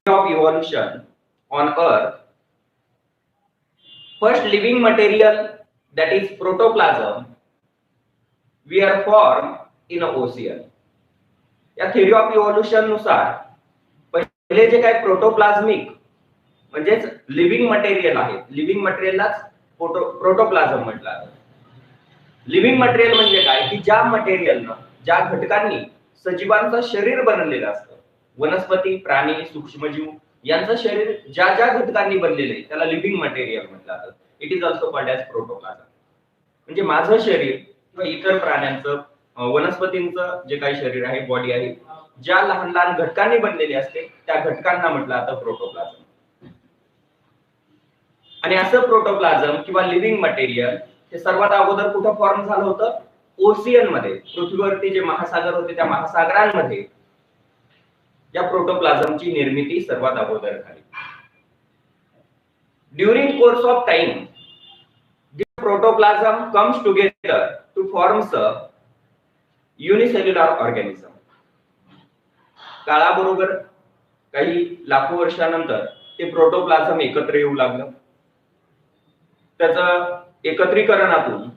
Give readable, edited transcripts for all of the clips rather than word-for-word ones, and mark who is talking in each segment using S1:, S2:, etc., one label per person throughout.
S1: of evolution on earth, first living material, that is protoplasm, were formed in an ocean. या theory of evolution नुसार पहिले जे काही प्रोटोप्लाझमिक म्हणजेच लिव्हिंग मटेरियल आहे, लिव्हिंग मटेरियललाच प्रोटोप्लाझम म्हटलं जातं. लिव्हिंग मटेरियल म्हणजे काय की ज्या मटेरियलनं, ज्या घटकांनी सजीवांचं शरीर बनलेलं असतं, वनस्पती, प्राणी, सूक्ष्मजीव यांचं शरीर ज्या ज्या घटकांनी बनलेलं आहे त्याला लिव्हिंग मटेरियल म्हटलं जातं. It is also called as protoplasm. म्हणजे माझं शरीर किंवा इतर प्राण्यांचं, वनस्पतींचं जे काही शरीर आहे, बॉडी आहे, ज्या लहान लहान घटकांनी बनलेले असते त्या घटकांना म्हटलं जातं प्रोटोप्लाझम. आणि असं प्रोटोप्लाझम किंवा लिव्हिंग मटेरियल हे सर्वात अगोदर कुठं फॉर्म झालं होतं? ओशियन मध्ये. पृथ्वीवरती जे महासागर होते त्या महासागरांमध्ये या प्रोटोप्लाझमची निर्मिती सर्वात अगोदर झाली. During course of time the protoplasm comes together to forms a unicellular organism. काळाबरोबर काही लाखो वर्षानंतर ते प्रोटोप्लाझम एकत्र येऊ लागलं. त्याचं एकत्रीकरणातून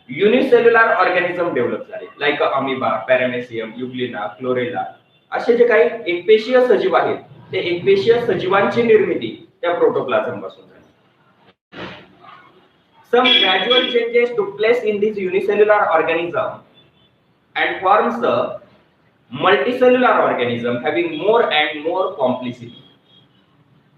S1: युनिसेल्युलर ऑर्गॅनिझम डेव्हलप झाले, लाईक अमिबा, पॅरामेसियम, युग्लिना, क्लोरेला असे जे काही एकपेशीय सजीव आहेत ते एकपेशीय सजीवांची निर्मिती त्या प्रोटोप्लाझम पासून झाली. Some gradual changes took place in this unicellular organism and forms a multicellular organism having more and more complexity.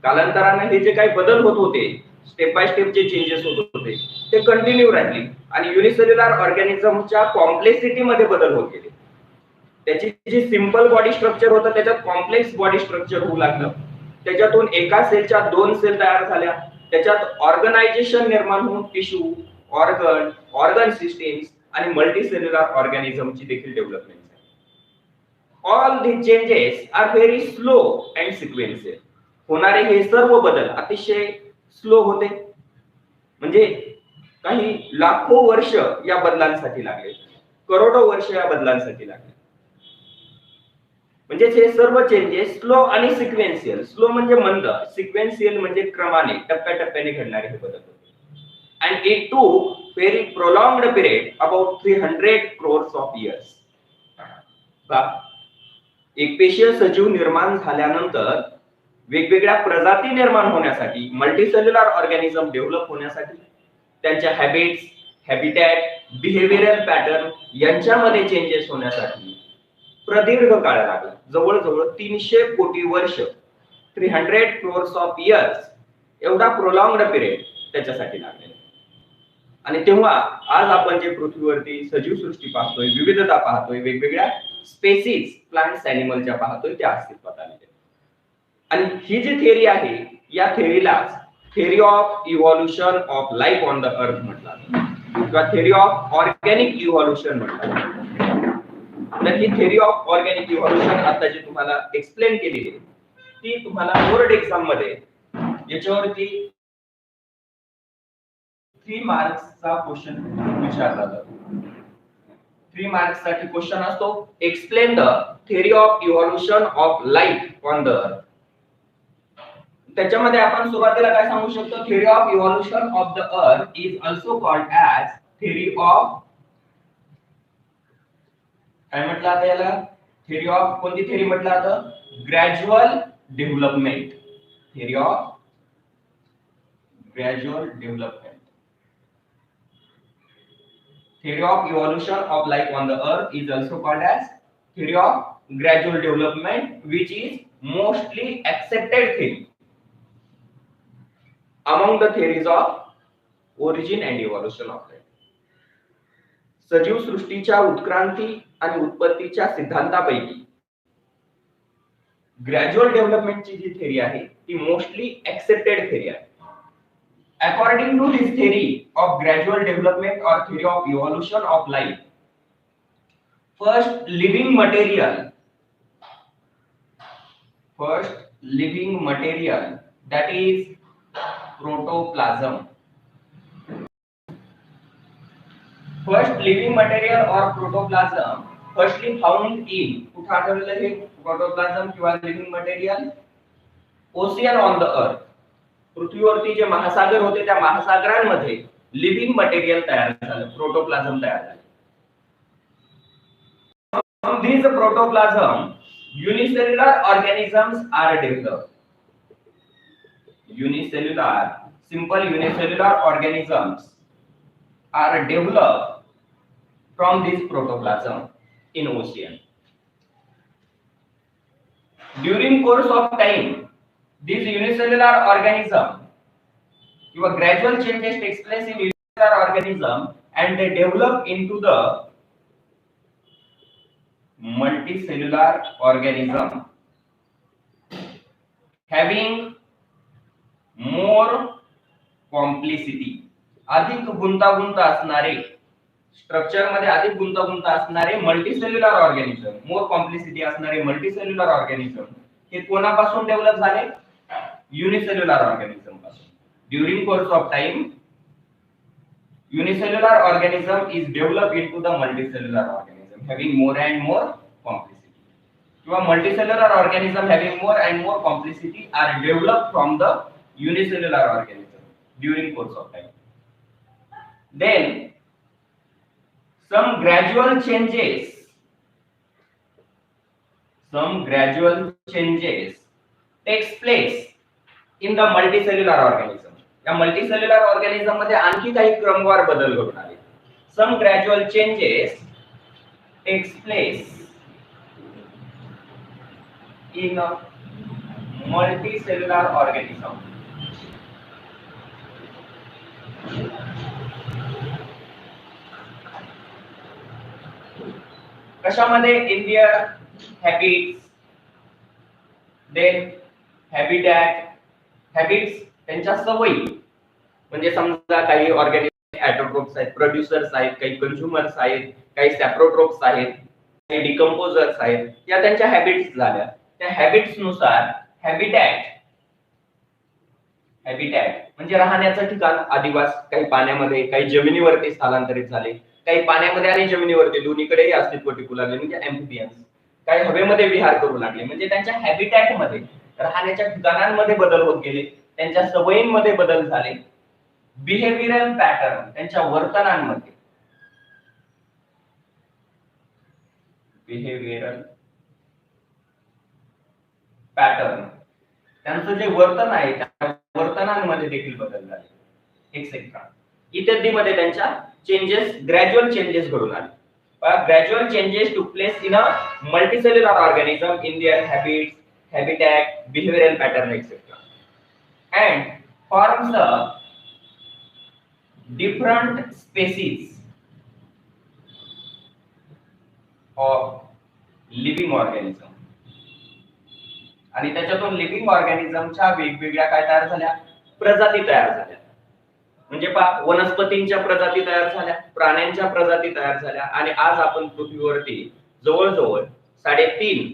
S1: कालांतराने हे जे काही बदल होत होते, स्टेप बाय स्टेप जे चेंजेस होत होते ते कंटिन्यू राहिले आणि युनिसेल्युलर ऑर्गॅनिझमच्या कॉम्प्लेक्सिटी मध्ये बदल होत गेले. त्याची जी सिंपल बॉडी स्ट्रक्चर होतं त्याच्यात कॉम्प्लेक्स बॉडी स्ट्रक्चर होऊ लागलं. त्याच्यातून एका सेलच्या दोन सेल तयार झाल्या. त्याच्यात ऑर्गनायझेशन निर्माण होऊन टिश्यू, ऑर्गन सिस्टीम्स आणि मल्टीसेल्युलर ऑर्गॅनिझमची देखील डेव्हलपमेंट झाली. All the changes are very slow and sequential. होणारे हे सर्व बदल अतिशय स्लो होते, म्हणजे काही लाखो वर्ष या बदलांसाठी लागले, करोडो वर्ष या बदलांसाठी लागले. म्हणजे हे सर्व चेंजेस स्लो आणि सिक्वेन्शियल. स्लो म्हणजे मंद, सिक्वेन्शियल म्हणजे क्रमाने, टप्प्याटप्प्याने घडणारे हे बदल होते. And it to very prolonged period about 300 crores of years. एकपेशीय सजीव निर्माण झाल्यानंतर वेगवेगळ्या प्रजाती निर्माण होण्यासाठी, मल्टीसेल्युलर ऑर्गॅनिझम डेव्हलप होण्यासाठी, त्यांच्या हॅबिट्स, हॅबिटॅट, बिहेवियरल पॅटर्न यांच्यामध्ये चेंजेस होण्यासाठी प्रदीर्घ काळ लागला. जवळजवळ 300 कोटी वर्ष, 300 crores ऑफ इयर्स एवढा प्रोलॉंग्ड पिरियड त्याच्यासाठी लागलेला. आणि तेव्हा आज आपण जे पृथ्वीवरती सजीव सृष्टी पाहतोय, विविधता पाहतोय, वेगवेगळ्या स्पेसीज, प्लांट्स, ॲनिमलच्या पाहतोय, त्या अस्तित्वात आलेल्या. आणि ही जी थिअरी आहे या थिअरीलाच theory of evolution of life on the earth म्हटलं किंवा थिअरी ऑफ ऑर्गॅनिक इव्हॉल्युशन म्हटलं. तर ही थिअरी ऑफ ऑर्गॅनिक इव्हॉल्युशन आता जी तुम्हाला एक्सप्लेन केलेली आहे ती तुम्हाला बोर्ड एक्झाम मध्ये याच्यावरती 3 मार्क्सचा क्वेश्चन विचारला जातो. 3 मार्क्स साठी क्वेश्चन असतो, explain the theory of evolution of life on the अर्थ. त्याच्यामध्ये आपण सुरुवातीला काय सांगू शकतो? Theory of evolution of the earth is also called as theory of, काय म्हटलं आता याला? थिअरी ऑफ, कोणती थिअरी म्हटलं आता? Gradual development. Theory of gradual development. Theory of evolution of life on the earth is also called as theory of gradual development, which is mostly accepted theory among the theories of origin and evolution of life. सजीव सृष्टीच्या उत्क्रांती आणि उत्पत्तीच्या सिद्धांतापैकी gradual डेव्हलपमेंटची जी theory आहे ती mostly accepted theory आहे. According to this theory of gradual development or theory of evolution of life, first living material that is protoplasm. First living material or protoplasm firstly found in, कुठे आढळलं हे प्रोटोप्लाझम किंवा living material? Ocean on the अर्थ, पृथ्वीवरती जे महासागर होते त्या महासागरांमध्ये लिव्हिंग मटेरियल तयार झालं, प्रोटोप्लाझम तयार झालं. From these protoplasm, unicellular organisms are developed. Simple unicellular organisms are developed from this protoplasm in ocean. During course of time, these unicellular organism, your gradual changes takes place in unicellular organism and they develop into the multicellular organism having more complexity, अधिक गुंतागुंत असणारे, structure मध्ये अधिक गुंतागुंत असणारे multicellular organism, मोर complexity असणारे multicellular organism हे कोणापासून develop झाले? युनिसेल्युलर ऑर्गॅनिझम पासून. During course of time unicellular organism is developed into the multicellular organism having more and more complexity. So multicellular organism having more and more complexity are developed from the unicellular organism during course of time. Then some gradual changes takes place in the multicellular organism. या multicellular organism मध्ये आणखी काही क्रमवार बदल घडून आले. Some gradual changes takes place in a multicellular organism. कशामध्ये? In their habits, then habitat. Habits त्यांच्या सवयी, म्हणजे समजा काही ऑर्गॅनिक ऑटोट्रोप्स आहेत, प्रोड्युसर्स आहेत, काही कंझ्युमर्स आहेत, काही सॅप्रोट्रोप्स आहेत, काही डिकम्पोजर्स आहेत, या त्यांच्या हॅबिट्स झाल्या. त्या हॅबिट्स नुसार हॅबिटॅट म्हणजे राहण्याचं ठिकाण, आदिवास, काही पाण्यामध्ये, काही जमिनीवरती स्थलांतरित झाले, काही पाण्यामध्ये आणि जमिनीवरती दोन्हीकडेही अस्तित्व टिकू लागले म्हणजे एम्फिबियन्स, काही हवेमध्ये विहार करू लागले म्हणजे त्यांच्या हॅबिटॅट मध्ये, राहण्याच्या ठिकाणांमध्ये बदल होत गेले, त्यांच्या सवयींमध्ये बदल झाले. बिहेवियरल पॅटर्न, त्यांच्या वर्तनांमध्ये, बिहेवियरल पॅटर्न, त्यांचं जे वर्तन आहे त्या वर्तनांमध्ये देखील बदल झाले, एक्सेट्रा इत्यादीमध्ये त्यांच्या चेंजेस, ग्रॅज्युअल चेंजेस घडून आले. ग्रॅज्युअल चेंजेस टूक place in a multicellular organism in their habits, habitat, behavioral pattern, etc. And forms the different species of living organism. आणि त्याच्यातून लिव्हिंग ऑर्गॅनिझमच्या वेगवेगळ्या काय तयार झाल्या? प्रजाती तयार झाल्या. म्हणजे पहा, वनस्पतींच्या प्रजाती तयार झाल्या, प्राण्यांच्या प्रजाती तयार झाल्या, आणि आज आपण पृथ्वीवरती जवळजवळ 3.5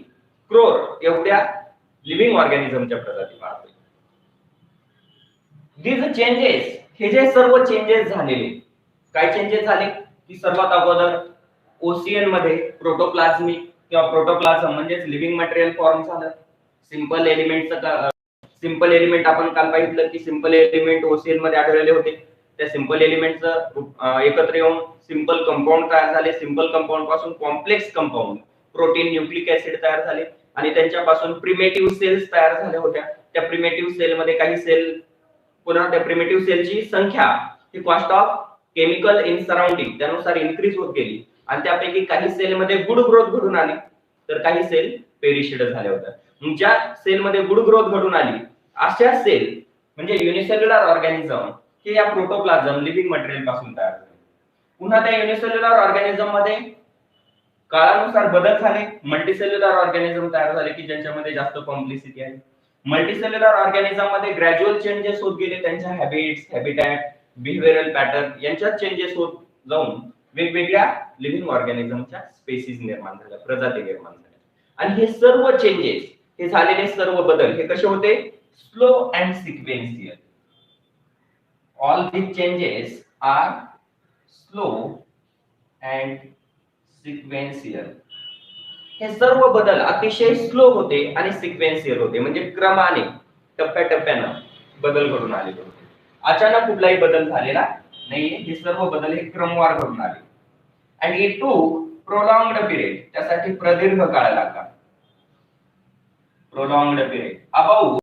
S1: करोड एवढ्या लिव्हिंग ऑर्गॅनिझमच्या प्रजाती पाहतोय. These changes, हे जे सर्व चेंजेस झालेले, काय चेंजेस झाले की सर्वात अगोदर ओशियन मध्ये प्रोटोप्लाझमिक किंवा प्रोटोप्लाझम म्हणजे लिव्हिंग मटेरियल फॉर्म झालं. सिंपल एलिमेंट आपण काल पाहिलं की सिंपल एलिमेंट ओशियन मध्ये आढळलेले होते. त्या सिंपल एलिमेंटचं एकत्र येऊन सिंपल कंपाऊंड तयार झाले. सिंपल कंपाऊंड पासून complex compound, protein, nucleic acid तयार झाले, आणि त्यांच्यापासून प्रिमेटिव्ह सेल्स तयार झाल्या होत्या. त्या प्रिमेटिव्ह सेल मध्ये काही सेल, पुन्हा त्या प्रिमेटिव्ह सेलची संख्या ही cost of chemical in surrounding त्यानुसार इन्क्रीज होत गेली, आणि त्यापैकी काही सेल मध्ये गुड ग्रोथ घडून आली तर काही सेल पेरिशिड झाल्या होत्या. ज्या सेल मध्ये गुड ग्रोथ घडून आली अशा सेल म्हणजे युनिसेल्युलर ऑर्गॅनिझम हे या प्रोटोप्लाझम लिव्हिंग मटेरियल पासून तयार झाले. पुन्हा त्या युनिसेल्युलर ऑर्गॅनिझम मध्ये काळानुसार बदल झाले, मल्टीसेल्युलर ऑर्गॅनिझम तयार झाले की ज्यांच्यामध्ये जास्त कॉम्प्लेक्सिटी आहे. मल्टीसेल्युलर ऑर्गॅनिझम मध्ये ग्रॅज्युअल चेंजेस होत गेले, त्यांच्या हॅबिट्स, हॅबिटॅट, बिहेवियरल पॅटर्न यांच्यात चेंजेस होत जाऊन वेगवेगळ्या लिव्हिंग ऑर्गॅनिझमच्या स्पेसीज निर्माण झाल्या, प्रजाती निर्माण झाल्या. आणि हे सर्व चेंजेस, हे झालेले सर्व बदल हे कसे होते? Slow and sequential. All these changes are slow and sequential. हे सर्व बदल अतिशय स्लो होते आणि सिक्वेन्शियल होते, म्हणजे क्रमाने. टप्प्याटप्प्यानं बदल घडून आलेले होते. अचानक कुठलाही बदल झालेला नाहीये. हे सर्व बदल हे क्रमवार घडून आले. अँड इट टूक प्रोलॉंग्ड पिरियड, त्यासाठी प्रदीर्घ काळ लागला. प्रोलॉंग्ड period about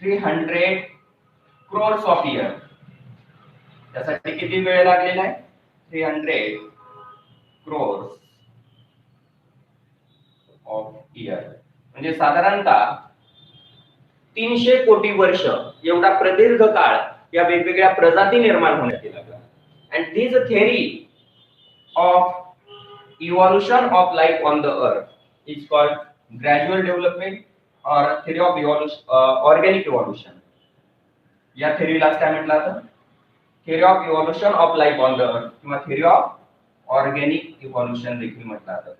S1: 300 crores of year, त्यासाठी किती वेळ लागलेला आहे? 300 crores ऑफ इयर, म्हणजे साधारणतः 300 कोटी वर्ष एवढा प्रदीर्घ काळ या वेगवेगळ्या प्रजाती निर्माण होण्यात लागला. And this theory of evolution of life on the earth is called gradual development or theory of evolution, organic evolution. या थेअरीलाच काय म्हटलं जातं? Theory of evolution of life on the earth किंवा थेअरी ऑफ ऑर्गॅनिक इव्हॉल्युशन देखील म्हटलं जातं.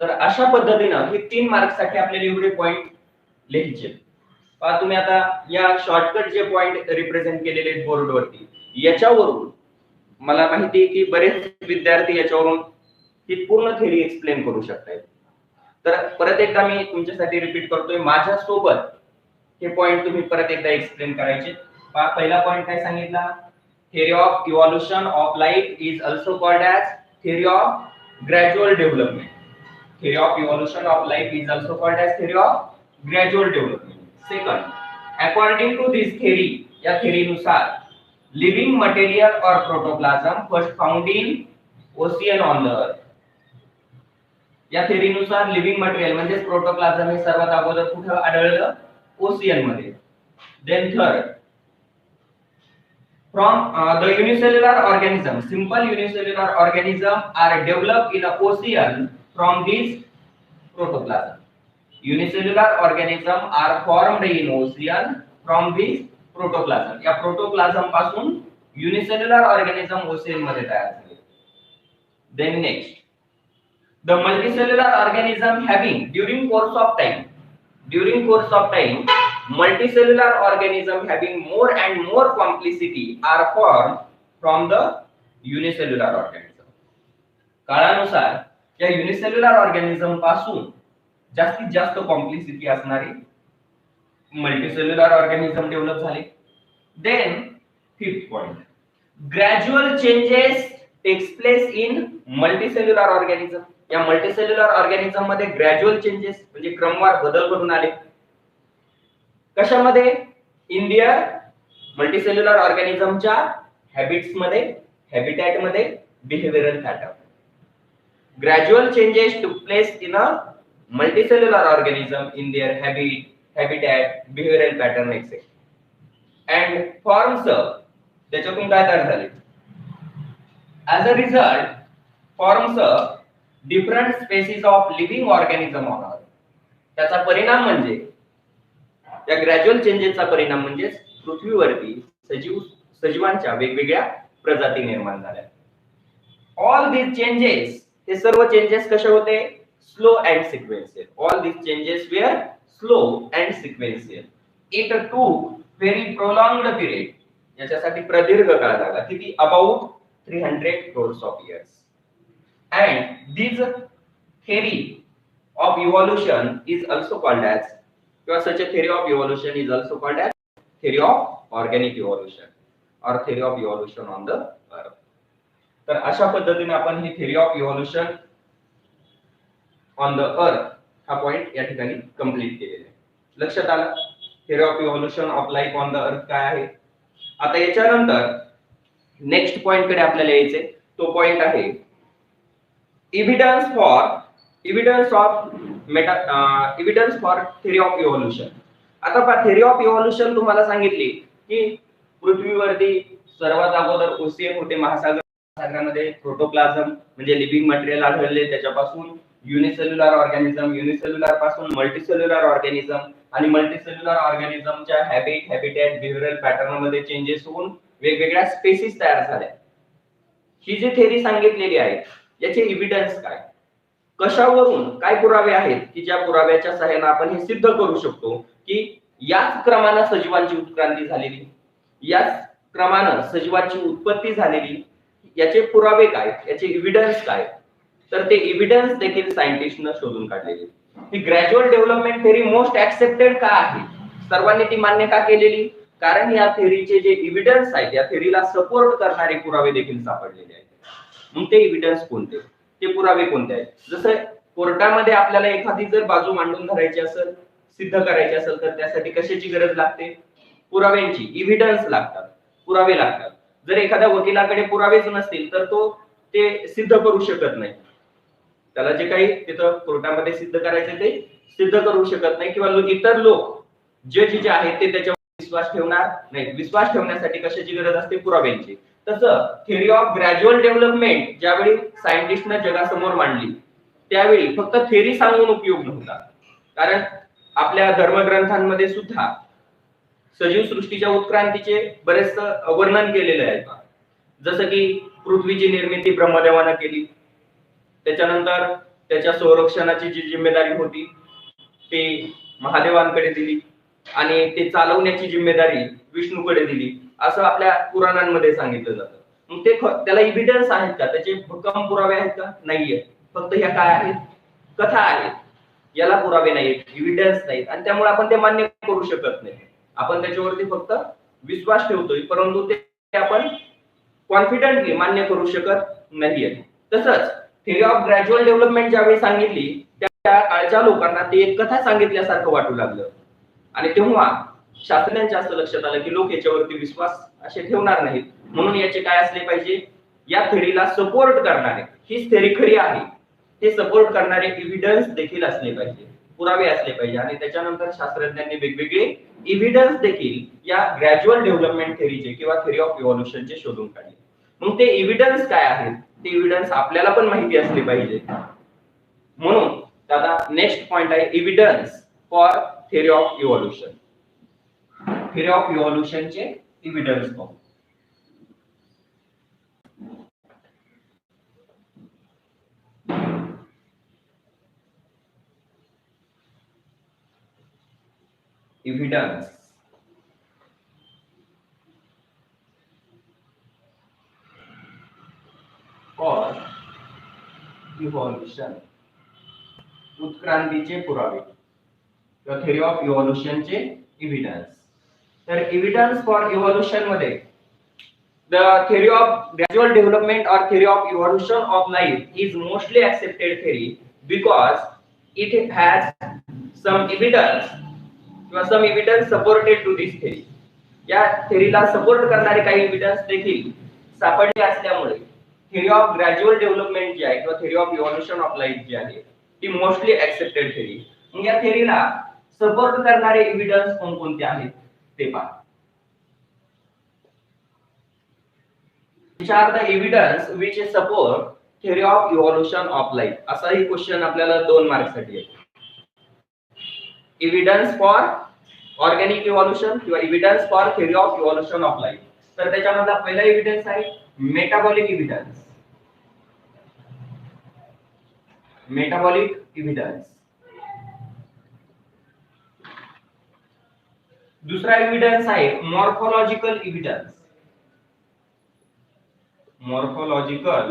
S1: तर अशा पद्धतीनं हे 3 मार्क्ससाठी आपल्याला एवढे पॉइंट लिहायचे. पहा तुम्ही आता या शॉर्टकट जे पॉइंट रिप्रेझेंट केलेले आहेत बोर्डवरती, याच्यावरून मला माहिती आहे की बरेच विद्यार्थी याच्यावरून ही पूर्ण थेअरी एक्सप्लेन करू शकतात. तर परत एकदा मी तुमच्यासाठी रिपीट करतोय, माझ्यासोबत हे पॉइंट तुम्ही परत एकदा एक्सप्लेन करायचे. पहा पहिला पॉइंट काय सांगितला? Theory of evolution of life is also called as theory of gradual development. Theory of evolution of life is also called as theory of gradual development. Second, according to this theory, या theory नुसार living material or protoplasm first found in ocean on the earth. या theory नुसार living material म्हणजे प्रोटोप्लाझम हे सर्वात अगोदर कुठे आढळलं? ओशियन मध्ये. Then third, from the unicellular organism, simple unicellular organism are developed in a ocean from this protoplasm. Unicellular organism are formed in ocean from this protoplasm. या प्रोटोप्लाझम पासून युनिसेल्युलर ऑर्गॅनिझम ओशियन मध्ये तयार झाले. Then next, the multicellular organism having during course of time, multicellular organism having more and more complexity are formed from the unicellular organism. काळानुसार या unicellular organism पासून जास्तीत जास्त कॉम्प्लेक्सिटी असणारे मल्टीसेल्युलर ऑर्गॅनिझम डेव्हलप झाले. Then fifth point, gradual changes takes place in multicellular organism. या multicellular organism मध्ये gradual changes म्हणजे क्रमवार बदल घडून आले. कशामध्ये? इन देअर मल्टीसेल्युलर ऑर्गॅनिझमच्या हॅबिट्स मध्ये, हॅबिटॅट मध्ये, behavioural pattern. Gradual changes took place in a multicellular organism in their habitat, behavioral pattern, etc. And forms त्याच्यातून काय तयार झाले? As a result, forms different species of living organism on Earth. त्याचा परिणाम म्हणजे, या ग्रॅज्युअल चेंजेसचा परिणाम म्हणजे पृथ्वीवरती सजीवांच्या वेगवेगळ्या प्रजाती निर्माण झाल्या. All these changes, हे सर्व चेंजेस कसे होते? Slow and sequential. All this changes were slow and sequential. It took very prolonged period, याच्यासाठी प्रदीर्घ काळ लागला. किती? About 300 crores of years. And this theory of evolution is also called as, किंवा such a theory of evolution is also called as theory of organic evolution or theory of evolution on the earth. तर अशा पद्धतीने आपण ही theory of evolution on the अर्थ हा point या ठिकाणी कंप्लीट केलेला आहे. लक्षात आलं? Theory of evolution of life on the अर्थ काय आहे. आता याच्यानंतर नेक्स्ट पॉइंट कडे आपल्याला यायचे. तो पॉइंट आहे evidence for theory of evolution. आता पहा, थेअरी ऑफ इव्हॉल्युशन तुम्हाला सांगितली की पृथ्वीवरती सर्वात अगोदर ओशियन होते, महासागरामध्ये प्रोटोप्लाझम म्हणजे लिव्हिंग मटेरियल आढळले, त्याच्यापासून युनिसेल्युलर ऑर्गॅनिझम, युनिसेल्युलर पासून मल्टीसेल्युलर ऑर्गॅनिझम, आणि मल्टीसेल्युलर ऑर्गॅनिझमच्या हॅबिटॅट, बिहेवियरल पॅटर्न मध्ये चेंजेस होऊन वेगवेगळ्या स्पेसिस तयार झाल्या. ही जी थेअरी सांगितलेली आहे याचे एव्हिडन्स काय, कशावरून, काय पुरावे आहेत की ज्या पुराव्याच्या सहाय्याने आपण हे सिद्ध करू शकतो की याच क्रमाने सजीवांची उत्क्रांती झालेली, याच क्रमाने सजीवांची उत्पत्ती झालेली, याचे पुरावे काय, याचे एव्हिडन्स काय. तर ते एव्हिडन्स देखील सायंटिस्टनं शोधून काढलेले. ही gradual development theory most accepted का आहे, सर्वांनी ती मान्य का केलेली, कारण या थेअरीचे जे एव्हिडन्स आहेत, या थेअरीला सपोर्ट करणारे पुरावे देखील सापडलेले आहेत. मग ते एव्हिडन्स कोणते, ते पुरावे कोणते आहेत? जसं कोर्टामध्ये आपल्याला एखादी जर बाजू मांडून धरायची असेल, सिद्ध करायची असेल, तर त्यासाठी कशाची गरज लागते? पुराव्यांची, एव्हिडन्स लागतात, पुरावे लागतात. जर एखाद्या वकिलाकडे पुरावेच नसतील तर तो ते सिद्ध करू शकत नाही. त्याला जे काही तिथं कोर्टामध्ये सिद्ध करायचे ते सिद्ध करू शकत नाही, किंवा इतर लोक जज जे आहेत ते त्याच्यावर विश्वास ठेवणार नाही. विश्वास ठेवण्यासाठी कशाची गरज असते? पुराव्यांची. तसं थेअरी ऑफ ग्रॅज्युअल डेव्हलपमेंट ज्यावेळी सायंटिस्टनं जगासमोर मांडली, त्यावेळी फक्त थेअरी सांगून उपयोग नव्हता, कारण आपल्या धर्मग्रंथांमध्ये सुद्धा सजीव सृष्टीच्या उत्क्रांतीचे बरेच वर्णन केलेले आहे. जसं की पृथ्वीची निर्मिती ब्रह्मदेवानं केली, त्याच्यानंतर त्याच्या संरक्षणाची जी जिम्मेदारी होती ते महादेवांकडे दिली, आणि ते चालवण्याची जिम्मेदारी विष्णूकडे दिली, असं आपल्या पुराणांमध्ये सांगितलं जातं. मग ते त्याला एव्हिडन्स आहेत का? त्याचे भक्कम पुरावे आहेत का? नाहीये. फक्त ह्या काय आहेत? कथा आहेत. याला पुरावे नाहीत, एव्हिडन्स नाहीत, आणि त्यामुळे आपण ते मान्य करू शकत नाही. आपण त्याच्यावरती फक्त विश्वास ठेवतोय, परंतु ते आपण कॉन्फिडेंटली मान्य करू शकत नाहीये. तसंच थेअरी ऑफ ग्रॅज्युअल डेव्हलपमेंट ज्यावेळी सांगितली, त्या काळच्या लोकांना ते एक कथा सांगितल्यासारखं वाटू लागलं, आणि तेव्हा शास्त्रज्ञांच्या असं लक्षात आलं की लोक याच्यावरती विश्वास असे ठेवणार नाहीत. म्हणून याचे काय असले पाहिजे? या थेअरीला सपोर्ट करणारे, हीच थेअरी खरी आहे हे सपोर्ट करणारे एव्हिडन्स देखील असले पाहिजे, पुरावे असले पाहिजे. आणि त्याच्यानंतर शास्त्रज्ञांनी वेगवेगळे एव्हिडन्स देखील या ग्रॅज्युअल डेव्हलपमेंट थेअरीचे किंवा थेअरी ऑफ इव्हॉल्युशनचे शोधून काढले. मग ते एव्हिडन्स काय आहेत? ते एव्हिडन्स आपल्याला पण माहिती असले पाहिजे. म्हणून आता नेक्स्ट पॉइंट आहे evidence for theory of evolution. Theory of इव्हॉल्युशनचे एव्हिडन्स पाहू. एव्हिडन्स फॉर इव्हॉल्युशन, उत्क्रांतीचे पुरावे किंवा थेअरी ऑफ इव्हॉल्युशनचे एव्हिडन्स. तर एव्हिडन्स फॉर इव्हॉल्युशन मध्ये the theory of gradual development or theory of evolution of life is mostly accepted theory because it has some evidence किंवा some evidence supported to this theory. या थेअरीला support करणारे काही evidence देखील सापडले असल्यामुळे theory of gradual development जी आहे किंवा theory of evolution of life जी आहे ती मोस्टली ऍक्सेप्टेड थेअरी. मग या थेअरीला सपोर्ट करणारे एव्हिडन्स कोणकोणते आहेत ते पहा. Which are the evidence which support theory of evolution of life? असाही क्वेश्चन आपल्याला 2 मार्क साठी येतो. एव्हिडन्स फॉर ऑर्गॅनिक इव्हॉल्युशन किंवा evidence for theory of evolution of life. तर त्याच्यामधला पहिला एव्हिडन्स आहे मेटाबॉलिक एव्हिडन्स. Metabolic evidence. दुसरा एव्हिडन्स आहे morphological evidence. Morphological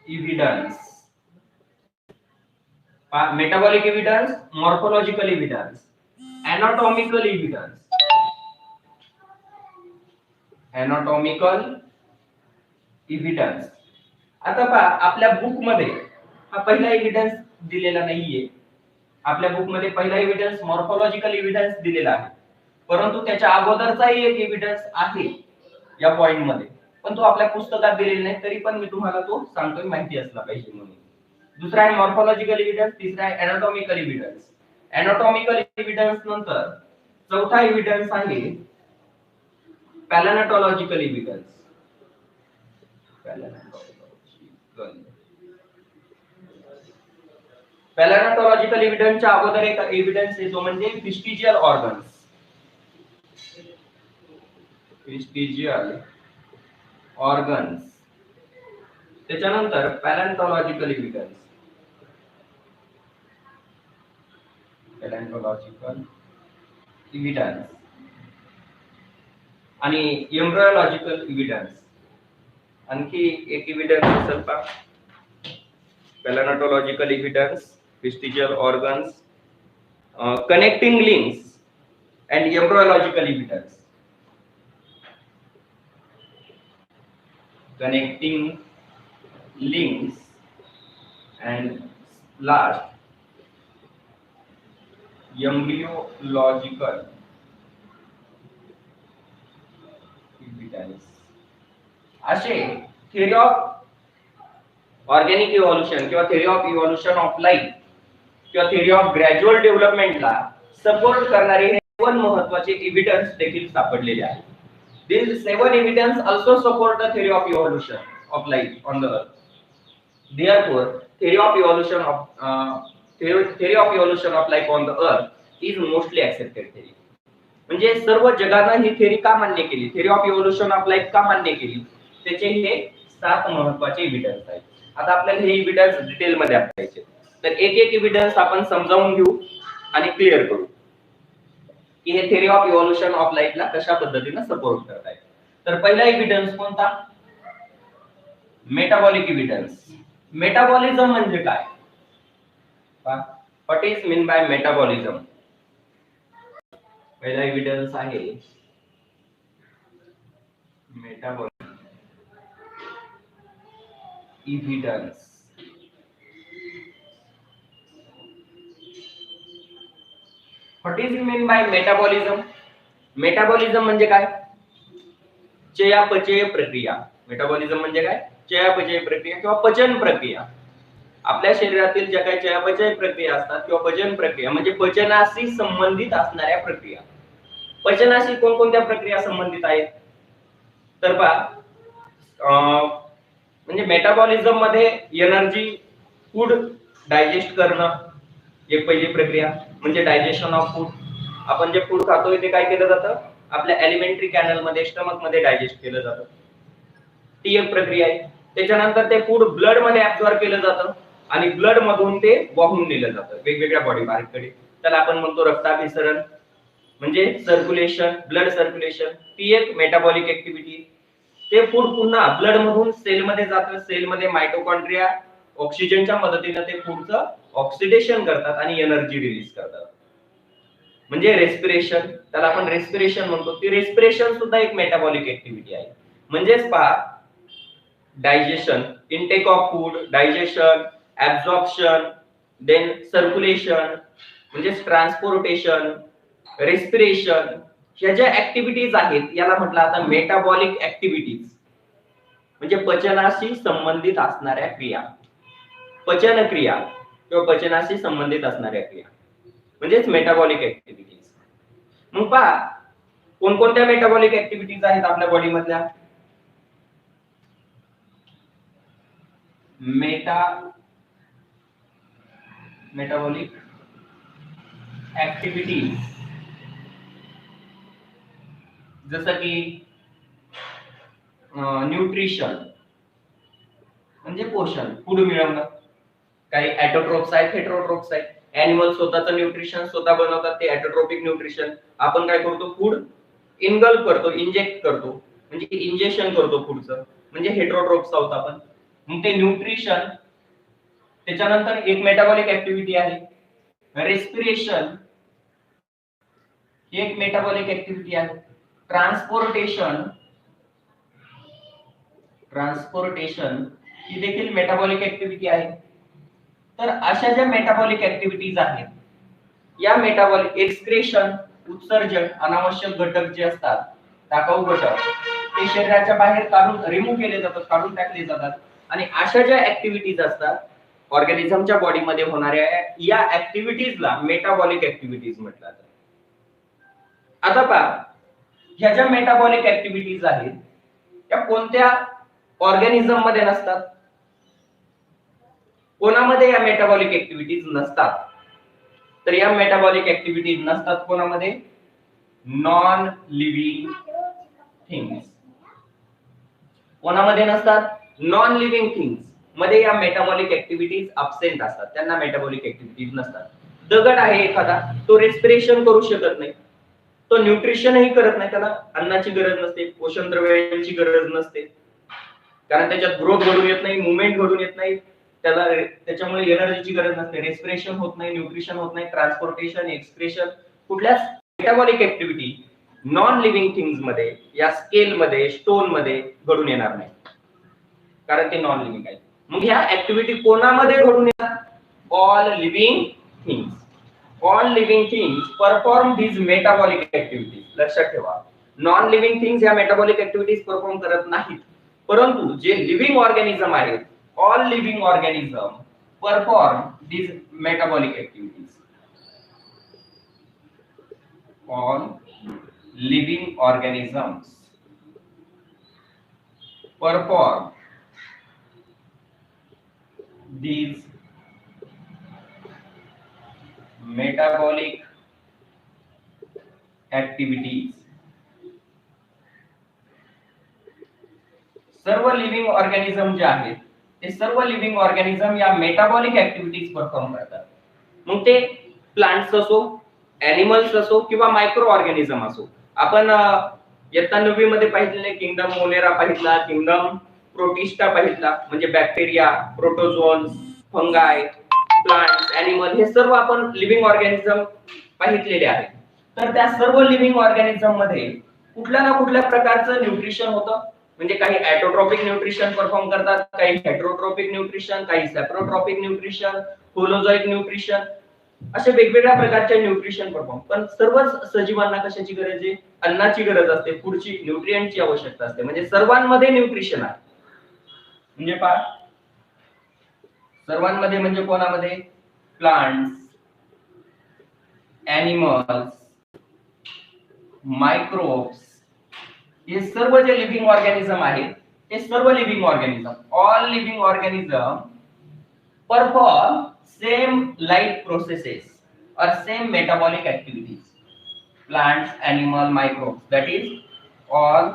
S1: evidence. Metabolic evidence, morphological evidence, anatomical evidence. Anatomical evidence. आता पहा आपल्या बुक मध्ये हा पहिला एव्हिडन्स दिलेला नाहीये. आपल्या बुक मध्ये पहिला एव्हिडन्स मॉर्फोलॉजिकल एव्हिडन्स दिलेला आहे, परंतु त्याच्या अगोदरचाही एक एव्हिडन्स आहे या पॉइंट मध्ये, पण तो आपल्या पुस्तकात दिलेला नाही. तरी पण मी तुम्हाला तो सांगतोय, माहिती असला पाहिजे म्हणून. दुसरा आहे मॉर्फोलॉजिकल एव्हिडन्स, तिसरा आहे एनाटॉमिकल एव्हिडन्स. एनाटॉमिकल एव्हिडन्स नंतर चौथा एव्हिडन्स आहे पॅलेंटॉलॉजिकल एव्हिडन्स. पॅलेंटॉलॉजिकल एव्हिडन्सच्या अगोदर एक एव्हिडन्स आहे जो म्हणजे व्हेस्टिजियल ऑर्गन्स. व्हेस्टिजियल ऑर्गन्स. त्याच्यानंतर पॅलेंटॉलॉजिकल एव्हिडन्स. पॅलेंटॉलॉजिकल एव्हिडन्स आणि एम्ब्रियोलॉजिकल एव्हिडन्स. आणखी एक एव्हिडन्स असेल पहा paleontological evidence, vestigial organs, connecting links, and embryological evidence. Connecting links and last embryological evidence. असे theory of organic evolution किंवा theory of evolution of life किंवा theory of gradual development ला support करणारे हे 7 महत्त्वाचे एव्हिडन्स देखील सापडलेले आहेत. These 7 evidence also support the theory of evolution of life on the earth. Therefore, theory of evolution of life on the earth is mostly accepted theory. म्हणजे सर्व जगानं ही थेरी का मान्य केली, theory of evolution of life का मान्य केली, त्याचे हे 7 महत्त्वाचे एव्हिडन्स आहेत. आता आपल्याला हे एव्हिडन्स डिटेल मध्ये अभ्यासायचे, तर एक एक एव्हिडन्स आपण समजावून घेऊ आणि क्लिअर करू की हे थेरी ऑफ इव्होल्यूशन ऑफ लाईफला कशा पद्धतीने सपोर्ट करत आहे. तर पहिला एव्हिडन्स कोणता? Metabolic evidence. मेटाबॉलिझम म्हणजे काय? What is mean by metabolism? पहिला एव्हिडन्स आहे metabolic evidence. What is mean by metabolism? Metabolism म्हणजे काय? चयापचय प्रक्रिया. मेटाबॉलिझम म्हणजे काय? चयापचय प्रक्रिया किंवा पचन प्रक्रिया. आपल्या शरीरातील ज्या काही चयापचय प्रक्रिया असतात किंवा पचन प्रक्रिया म्हणजे पचनाशी संबंधित असणाऱ्या प्रक्रिया. पचनाशी कोणकोणत्या प्रक्रिया संबंधित आहेत? तर म्हणजे मेटाबॉलिझम मध्ये एनर्जी, फूड डायजेस्ट करणं एक पहिली प्रक्रिया म्हणजे डायजेशन ऑफ फूड. आपण जे फूड खातोय ते काय केलं जातं? आपल्या एलिमेंटरी कॅनल मध्ये, स्टमक मध्ये डायजेस्ट केलं जातं. ती एक प्रक्रिया आहे. त्याच्यानंतर ते फूड ब्लड मध्ये ऍब्सॉर्ब केलं जातं आणि ब्लड मधून ते वाहून नेलं जातं वेगवेगळ्या बॉडी पार्टकडे. त्याला आपण म्हणतो रक्ताभिसरण म्हणजे सर्क्युलेशन, ब्लड सर्क्युलेशन. ती एक मेटाबॉलिक ऍक्टिव्हिटी. ते फूड पुन्हा ब्लड मधून सेल मध्ये जातं. सेल मध्ये मायटोकॉन्ड्रिया ऑक्सिजनच्या मदतीने ते फूडचं ऑक्सिडेशन करतात आणि एनर्जी रिलीज करतात. म्हणजे रेस्पिरेशन, त्याला आपण रेस्पिरेशन म्हणतो. ती रेस्पिरेशन सुद्धा एक मेटाबॉलिक ऍक्टिव्हिटी आहे. म्हणजेच पहा, digestion, intake of food, digestion, absorption, then circulation म्हणजे ट्रान्सपोर्टेशन, रेस्पिरेशन, ह्या ज्या ऍक्टिव्हिटीज आहेत याला म्हटलं आता मेटाबॉलिक ऍक्टिव्हिटीज. म्हणजे पचनाशी संबंधित असणाऱ्या क्रिया, पचन क्रिया किंवा पचनाशी संबंधित असणाऱ्या क्रिया म्हणजेच मेटाबॉलिक ऍक्टिव्हिटीज. मग पहा कोणकोणत्या मेटाबॉलिक ऍक्टिव्हिटीज आहेत आपल्या बॉडी मधल्या? मेटाबॉलिक ऍक्टिव्हिटीज जसं की न्यूट्रिशन म्हणजे पोषण, फूड मिळवणं. काही ऑटोट्रोप्स आहेत, हेटेरोट्रोप्स आहेत. ॲनिमल स्वतःचं न्यूट्रिशन स्वतः बनवतात, ते ऑटोट्रोपिक न्यूट्रिशन. आपण काय करतो? फूड इनगल्फ करतो, इंजेक्ट करतो म्हणजे इंजेक्शन करतो फूडचं, म्हणजे हेटेरोट्रोप्स आहोत आपण. मग ते न्यूट्रिशन. त्याच्यानंतर एक मेटाबॉलिक ऍक्टिव्हिटी आहे रेस्पिरेशन, एक मेटाबॉलिक ऍक्टिव्हिटी आहे. ट्रान्सपोर्टेशन ही देखील मेटाबॉलिक ऍक्टिव्हिटी आहे. तर अशा ज्या मेटाबॉलिक ऍक्टिव्हिटीज आहेत या मेटाबॉलिक एक्सक्रेशन, उत्सर्जन, अनावश्यक घटक जे असतात, टाकाऊ घटक, ते शरीराच्या बाहेर काढून रिमूव्ह केले जातात, काढून टाकले जातात. आणि अशा ज्या ऍक्टिव्हिटीज असतात ऑर्गॅनिझमच्या बॉडीमध्ये होणाऱ्या या ऍक्टिव्हिटीजला मेटाबॉलिक ऍक्टिव्हिटीज म्हटलं जातं. आता पहा, ह्या ज्या मेटाबॉलिक ऍक्टिव्हिटीज आहेत त्या कोणत्या ऑर्गॅनिझम मध्ये नसतात? कोणामध्ये या मेटाबॉलिक ऍक्टिव्हिटीज नसतात? तर या मेटाबॉलिक ऍक्टिव्हिटीज नसतात कोणामध्ये? Non living things. कोणामध्ये नसतात? नॉन लिव्हिंग थिंग्स मध्ये या मेटाबॉलिक ऍक्टिव्हिटीज अब्सेंट असतात, त्यांना मेटाबॉलिक ऍक्टिव्हिटीज नसतात. दगड आहे एखादा, तो रेस्पिरेशन करू शकत नाही, तो न्यूट्रिशनही करत नाही, त्याला अन्नाची गरज नसते, पोषण द्रव्यांची गरज नसते, कारण त्याच्यात ग्रोथ घडून येत नाही, मुवमेंट घडून येत नाही, त्याला त्याच्यामुळे एनर्जीची गरज नसते, रेस्पिरेशन होत नाही, न्यूट्रिशन होत नाही, ट्रान्सपोर्टेशन, एक्सक्रेशन, कुठल्याच metabolic activity non living things मध्ये या स्केल मध्ये स्टोन मध्ये घडून येणार नाही, कारण ते नॉन लिव्हिंग आहे. मग ह्या ऍक्टिव्हिटी कोणामध्ये घडून येतात? All living things. All living things perform these metabolic activities. लक्षात ठेवा, नॉन लिव्हिंग थिंग्स या मेटाबॉलिक ऍक्टिव्हिटीज परफॉर्म करत नाहीत, परंतु जे लिव्हिंग ऑर्गॅनिझम आहेत, all living organism perform these metabolic activities. All living organisms perform these metabolic activities. सर्व living organism जे आहेत ते सर्व लिव्हिंग ऑर्गॅनिझम या मेटाबॉलिक ऍक्टिव्हिटीज परफॉर्म करतात. मग ते प्लांट्स असो, एनिमल्स असो किंवा मायक्रो ऑर्गॅनिझम असो. आपण इयत्ता 9वी मध्ये पाहिलेले किंगडम मोनेरा पाहितला, किंगडम प्रोटिस्टा पाहितला, म्हणजे बॅक्टेरिया, प्रोटोझोन्स, फंगाय, प्लांट्स, एनिमल, हे सर्व आपण लिव्हिंग ऑर्गॅनिझम पाहितलेले आहेत. तर त्या सर्व लिव्हिंग ऑर्गॅनिझम मध्ये कुठल्या ना कुठल्या प्रकारचं न्यूट्रिशन होतं. म्हणजे काही ऑटोट्रॉपिक न्यूट्रिशन परफॉर्म करतात, काही हेटरोट्रॉपिक न्यूट्रिशन, काही सेप्रोट्रॉपिक न्यूट्रिशन, होलोझोइक न्यूट्रिशन, असे वेगवेगळ्या प्रकारचे न्यूट्रिशन परफॉर्म. पण सर्वच सजीवांना कशाची गरज आहे? अन्नाची गरज असते, फूडची, न्यूट्रिएंटची आवश्यकता असते. म्हणजे सर्वांमध्ये न्यूट्रिशन आहे. म्हणजे पहा, सर्वांमध्ये म्हणजे कोणामध्ये? प्लांट्स, एनिमल्स, मायक्रोब्स, हे सर्व जे लिव्हिंग ऑर्गॅनिझम आहेत ते सर्व living organism, all living organism perform same life processes or same metabolic activities. Plants, animal, microbes, that is all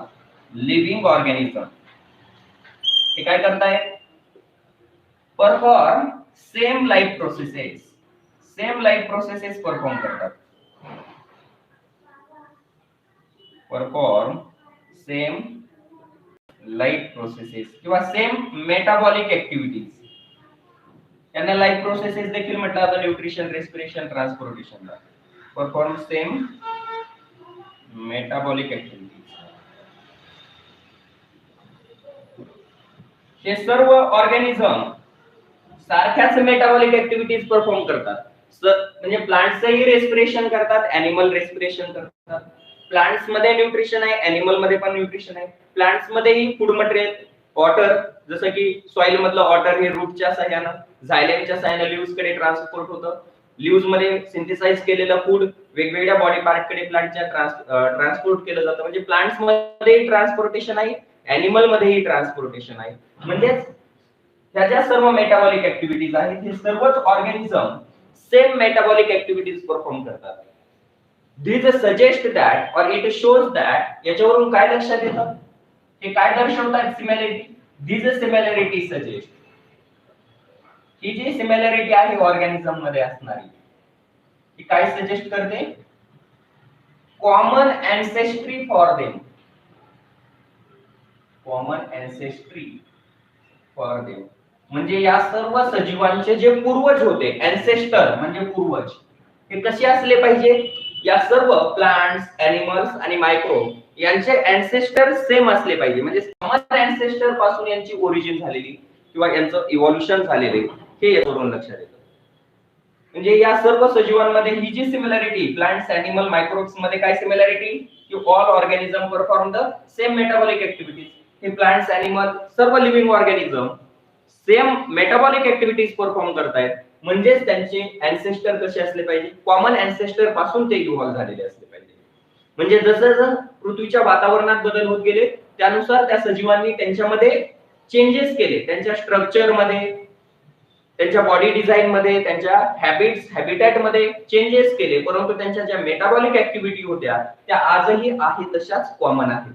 S1: living organism. हे काय करताय? Perform same life processes. Same life processes perform करतात. Perform same life processes किंवा same metabolic activities. यांना life processes देखील म्हटलं जातं. Nutrition, respiration, transportation. Perform same metabolic activities. हे सर्व ऑर्गॅनिझम सारख्याच मेटाबॉलिक ऍक्टिव्हिटीज परफॉर्म करतात. म्हणजे प्लांट्सही रेस्पिरेशन करतात, एनिमल रेस्पिरेशन करतात. प्लांट्स मध्ये न्यूट्रिशन आहे, एनिमल मध्ये पण न्यूट्रिशन आहे. प्लांट्स मध्येही फूड मटेरियल, वॉटर, जसं की सॉइल मधलं वॉटर हे रूटच्या सहाय्याने, झायलेमच्या सहाय्याने लीव्हज कडे ट्रान्सपोर्ट होतं. लीव्हज मध्ये सिंथेसाइज केलेलं फूड वेगवेगळ्या बॉडी पार्ट कडे प्लांटच्या ट्रान्सपोर्ट केलं जातं. म्हणजे प्लांट्स मध्येही ट्रान्सपोर्टेशन आहे, एनिमल मध्येही ट्रान्सपोर्टेशन आहे. म्हणजेच ह्या ज्या सर्व मेटाबॉलिक ऍक्टिव्हिटीज आहेत हे सर्वच organism same metabolic activities perform करतात. This suggests that or it shows that, याच्यावरून काय लक्षात येतं? हे काय दर्शवतात? सिमिलॅरिटी. This similarity suggest, ही जी सिमिलॅरिटी आहे ऑर्गॅनिझम मध्ये असणारी, ती काय सजेस्ट करते? Common ancestry for them. Common ancestry for them म्हणजे या सर्व सजीवांचे जे पूर्वज होते, अँसेस्टर म्हणजे पूर्वज, हे कसे असले पाहिजे? या सर्व प्लांट्स, एनिमल्स आणि मायक्रोब यांचे अँसेस्टर सेम असले पाहिजे. म्हणजे समान अँसेस्टर पासून यांची ओरिजिन झालेली किंवा यांचं इव्होल्यूशन झालेले, हे यावरून लक्षात येतं. म्हणजे या सर्व सजीवांमध्ये ही जी सिमिलॅरिटी, प्लांट्स, एनिमल, मायक्रोब्स मध्ये काय सिमिलॅरिटी? की all organism perform the same metabolic activities. हे प्लांट्स, एनिमल, सर्व living organism same metabolic activities perform करतायत. म्हणजेच त्यांचे अँसेस्टर कसे असले पाहिजे? कॉमन अँसेस्टर पासून ते इव्हॉल्व झालेले असले पाहिजे. म्हणजे जसं पृथ्वीच्या वातावरणात बदल होत गेले त्यानुसार त्या सजीवांनी त्यांच्यामध्ये चेंजेस केले, त्यांच्या स्ट्रक्चर मध्ये, त्यांच्या बॉडी डिझाइन मध्ये, त्यांच्या हॅबिट्स, हॅबिटॅट मध्ये चेंजेस केले. परंतु त्यांच्या ज्या मेटाबॉलिक ऍक्टिव्हिटी होत्या त्या आजही आहे तशाच कॉमन आहेत.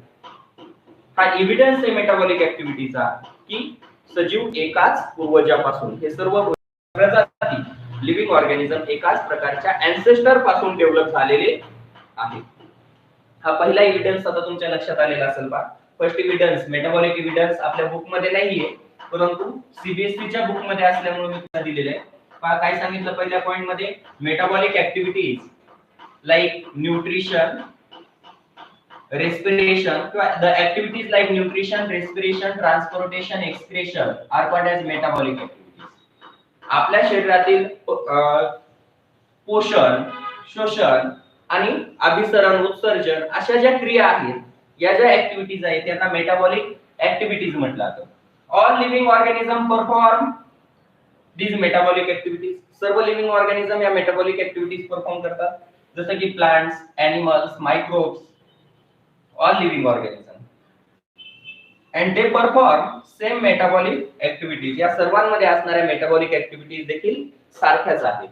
S1: हा एव्हिडन्स आहे मेटाबॉलिक ऍक्टिव्हिटीचा की सजीव एकाच पूर्वजापासून, हे सर्व प्रजाती लिव्हिंग ऑर्गॅनिझम एकाच प्रकारच्या अँसेस्टर पासून डेव्हलप झालेले आहेत. हा पहिला एव्हिडन्स आता तुमच्या लक्षात आलेला असेल. फर्स्ट एव्हिडन्स, मेटाबॉलिक एव्हिडन्स आपल्या बुक मध्ये नाहीये, परंतु सीबीएसईच्या बुक मध्ये असल्यामुळे मी तुम्हाला दिलेले आहे. पहा काय सांगितलं पहिल्या पॉइंट मध्ये, metabolic activities like nutrition, respiration, the activities like nutrition, respiration, transportation, excretion are called as metabolic activities. आपल्या शरीरातील पोषण, शोषण आणि अभिसरण, उत्सर्जन अशा ज्या क्रिया आहेत, या ज्या ऍक्टिव्हिटीज आहेत त्यांना मेटाबॉलिक ऍक्टिव्हिटीज म्हटलं जातं. All living organism perform these metabolic activities. सर्व लिव्हिंग ऑर्गॅनिझम या मेटाबॉलिक ऍक्टिव्हिटीज परफॉर्म करतात, जसं की plants, animals, microbes, all living organism, and they perform same metabolic activities. या सर्वांमध्ये असणाऱ्या मेटाबॉलिक ऍक्टिव्हिटीज देखील सारख्याच आहेत.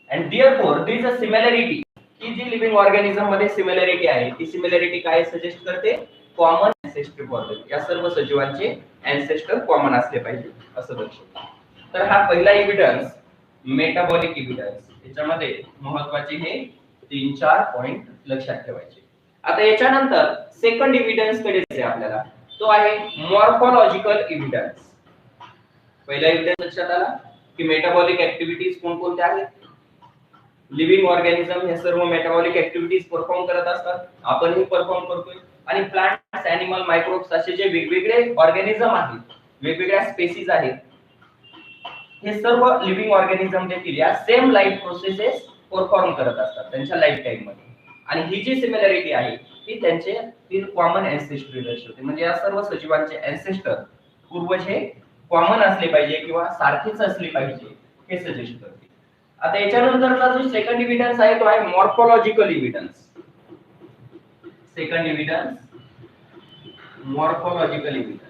S1: and therefore there is a similarity. ही जी लिव्हिंग ऑर्गॅनिझम मध्ये सिमिलॅरिटी आहे, ती सिमिलॅरिटी काय सजेस्ट करते? Common ancestor border. या सर्व सजीवांचे अँसेस्टर कॉमन असले पाहिजे असं दर्शवतं. तर हा पहिला एव्हिडन्स मेटाबॉलिक एव्हिडन्स. याच्यामध्ये महत्त्वाचे हे 3-4 पॉइंट लक्षात ठेवायचे. आता याच्यानंतर सेकंड एव्हिडन्स कडे जायचे आपल्याला, तो आहे मॉर्फोलॉजिकल एव्हिडन्स. पहिला एव्हिडन्स लक्षात आला की मेटाबॉलिक ऍक्टिव्हिटीज कोणकोणत्या आहेत. लिव्हिंग ऑर्गॅनिझम हे सर्व मेटाबॉलिक ऍक्टिव्हिटीज परफॉर्म करत असतात, आपणही परफॉर्म करतोय. आणि प्लांट्स, एनिमल, मायक्रोब्स असे जे वेगवेगळे ऑर्गॅनिझम आहेत, वेगवेगळ्या स्पेसीज आहेत, हे सर्व लिव्हिंग ऑर्गॅनिझम देखील या सेम लाईफ प्रोसेसेस परफॉर्म करत असतात त्यांच्या लाईफ टाइम मध्ये. आणि ही जी सिमिलॅरिटी आहे ती त्यांचे कॉमन अँसेस्ट्री दर्शवते. म्हणजे या सर्व सजीवांचे अँसेस्टर, पूर्वज हे कॉमन असले पाहिजे किंवा सारखेच असले पाहिजे हे सजेस्ट करते. आता याच्यानंतरचा जो सेकंड एव्हिडन्स आहे तो आहे morphological evidence. Second evidence morphological evidence.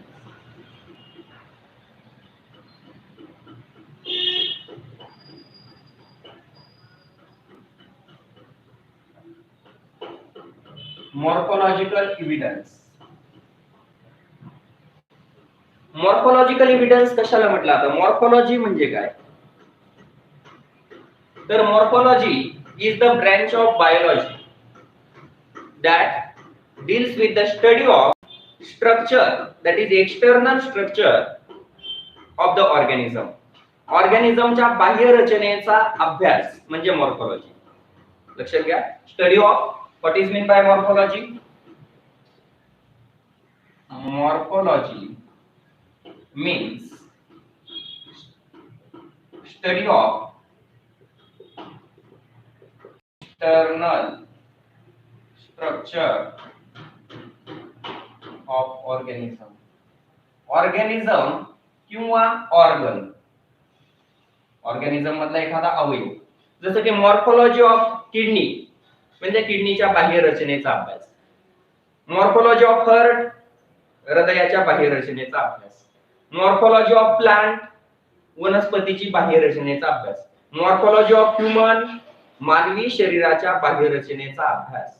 S1: Morphological evidence. Morphological evidence कशाला म्हटलं? आता मॉर्फोलॉजी म्हणजे काय? तर morphology is the branch of biology that deals with the study of structure, that is external structure of the organism. ऑर्गॅनिझमच्या बाह्य रचनेचा अभ्यास म्हणजे मॉर्फोलॉजी. लक्षात घ्या, study of. What is mean by morphology? Morphology means study of external structure of organism. Organism किंवा organ, organism मधला एखादा अवयव. जसं की मॉर्फोलॉजी ऑफ किडनी म्हणजे किडनीच्या बाह्य रचनेचा अभ्यास. मॉर्फोलॉजी ऑफ हार्ट हृदयाच्या बाह्य रचनेचा अभ्यास. मॉर्फोलॉजी ऑफ प्लांट वनस्पतीची बाह्य रचनेचा अभ्यास. मॉर्फोलॉजी ऑफ ह्यूमन मानवी शरीराच्या बाह्य रचनेचा अभ्यास.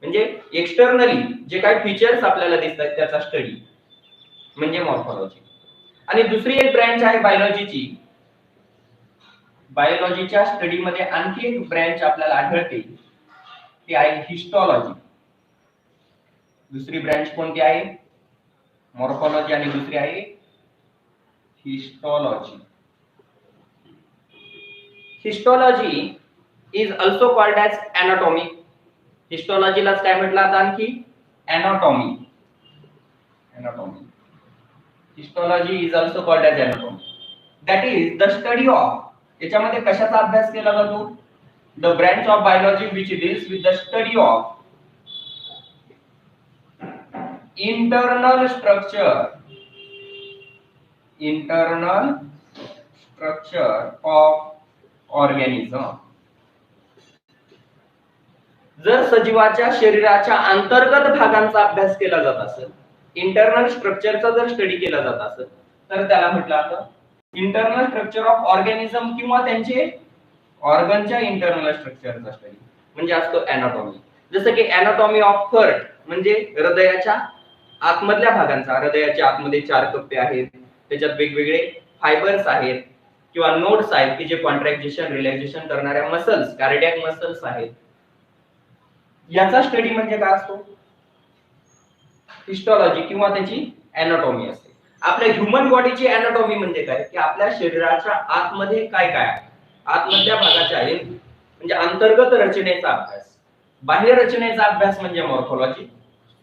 S1: म्हणजे एक्सटर्नली जे काही फीचर्स आपल्याला दिसतात त्याचा स्टडी म्हणजे मॉर्फोलॉजी. आणि दुसरी एक ब्रँच आहे बायोलॉजीची. बायोलॉजीच्या स्टडी मध्ये आणखी एक ब्रँच आपल्याला आढळते, ती आहे हिस्टॉलॉजी. दुसरी ब्रँच कोणती आहे? मॉर्फोलॉजी आणि दुसरी आहे histology. Histology is also called as anatomy. हिस्टॉलॉजीलाच काय म्हटलं आता आणखी? Anatomy. Anatomy. Histology is also called as anatomy. That is the study of. याच्यामध्ये कशाचा अभ्यास केला जातो? The branch of biology which deals with the study of internal structure of organism. जर सजीवाच्या शरीराच्या अंतर्गत भागांचा अभ्यास केला जात असेल, इंटरनल स्ट्रक्चरचा जर स्टडी केला जात असेल, तर त्याला म्हटलं जातं इंटरनल स्ट्रक्चर ऑफ ऑर्गॅनिझम किंवा त्यांचे ऑर्गनच्या इंटरनल स्ट्रक्चरचा स्टडी म्हणजे असतो एनाटॉमी. जसं की एनाटॉमी ऑफ हार्ट म्हणजे हृदयाच्या आतमधल्या भागांचा. हृदयाच्या आतमध्ये 4 कप्पे आहेत, त्याच्यात वेगवेगळे फायबर्स आहेत किंवा नोड्स आहेत की जे कॉन्ट्रॅक्शन रिलॅक्सेशन करणाऱ्या मसल्स, कार्डियक मसल्स आहेत. याचा स्टडी म्हणजे काय असतो? हिस्टॉलॉजी किंवा त्याची एनाटॉमी असते. आपल्या ह्युमन बॉडीची अॅनाटॉमी म्हणजे काय की आपल्या शरीराच्या आतमध्ये काय काय आहे, आतमधल्या भागाच्या आहे म्हणजे अंतर्गत रचनेचा अभ्यास. बाह्य रचनेचा अभ्यास म्हणजे मॉर्फोलॉजी,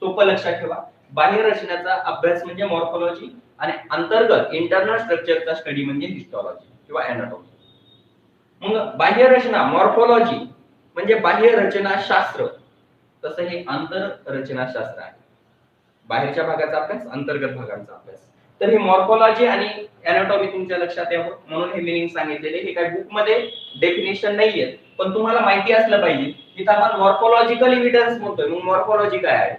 S1: सोपं लक्षात ठेवा. बाह्य रचनेचा अभ्यास म्हणजे मॉर्फोलॉजी आणि अंतर्गत इंटरनल स्ट्रक्चरचा स्टडी म्हणजे हिस्टॉलॉजी किंवा अॅनाटॉमी. मग बाह्य रचना मॉर्फोलॉजी म्हणजे बाह्य रचना शास्त्र, तसं हे आंतर रचना शास्त्र आहे. बाहेरच्या भागाचा अभ्यास, अंतर्गत भागांचा अभ्यास. तर हे मॉर्फोलॉजी आणि अॅनाटॉमी तुमच्या लक्षात यावं म्हणून हे मीनिंग सांगितलेले. हे काय बुक मध्ये डेफिनेशन नाहीये, पण तुम्हाला माहिती असलं पाहिजे. इथं आपण मॉर्फोलॉजिकल एव्हिडन्स म्हणतोय, मग मॉर्फोलॉजी काय आहे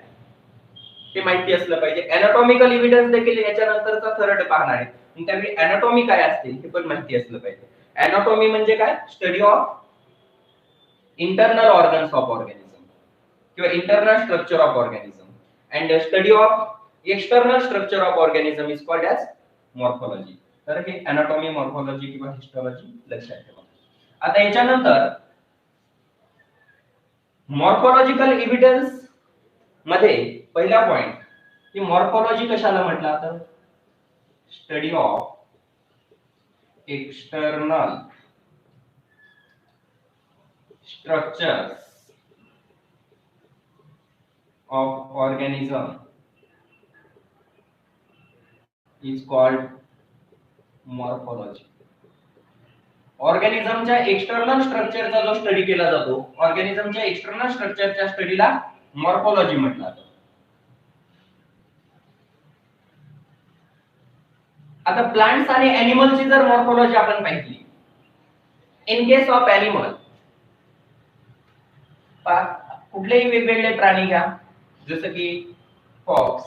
S1: ते माहिती असलं पाहिजे. अॅनाटॉमिकल एव्हिडन्स देखील याच्यानंतरचा थर्ड पाहणार आहे, मग त्यावेळी अॅनाटॉमी काय असते हे पण माहिती असलं पाहिजे. अॅनाटॉमी म्हणजे काय, study of internal organs of organism किंवा internal structure of organism and study of external structure of organism is called as morphology. तर हे anatomy, morphology किंवा histology लक्षात ठेवा. आता याच्यानंतर मॉर्फोलॉजिकल एव्हिडन्स मध्ये पहिला पॉइंट की मॉर्फोलॉजी कशाला म्हटलं तर study of external structures of organism is called morphology. ऑर्गॅनिझमच्या एक्सटर्नल स्ट्रक्चरचा जो स्टडी केला जातो, ऑर्गॅनिझमच्या एक्सटर्नल स्ट्रक्चरच्या स्टडीला मॉर्फोलॉजी म्हटलं जातं. आता प्लांट्स आणि एनिमलची जर मॉर्फोलॉजी आपण पाहिली, इन केस ऑफ एनिमल कुठलेही वेगवेगळे प्राणी घ्या, जसं की fox,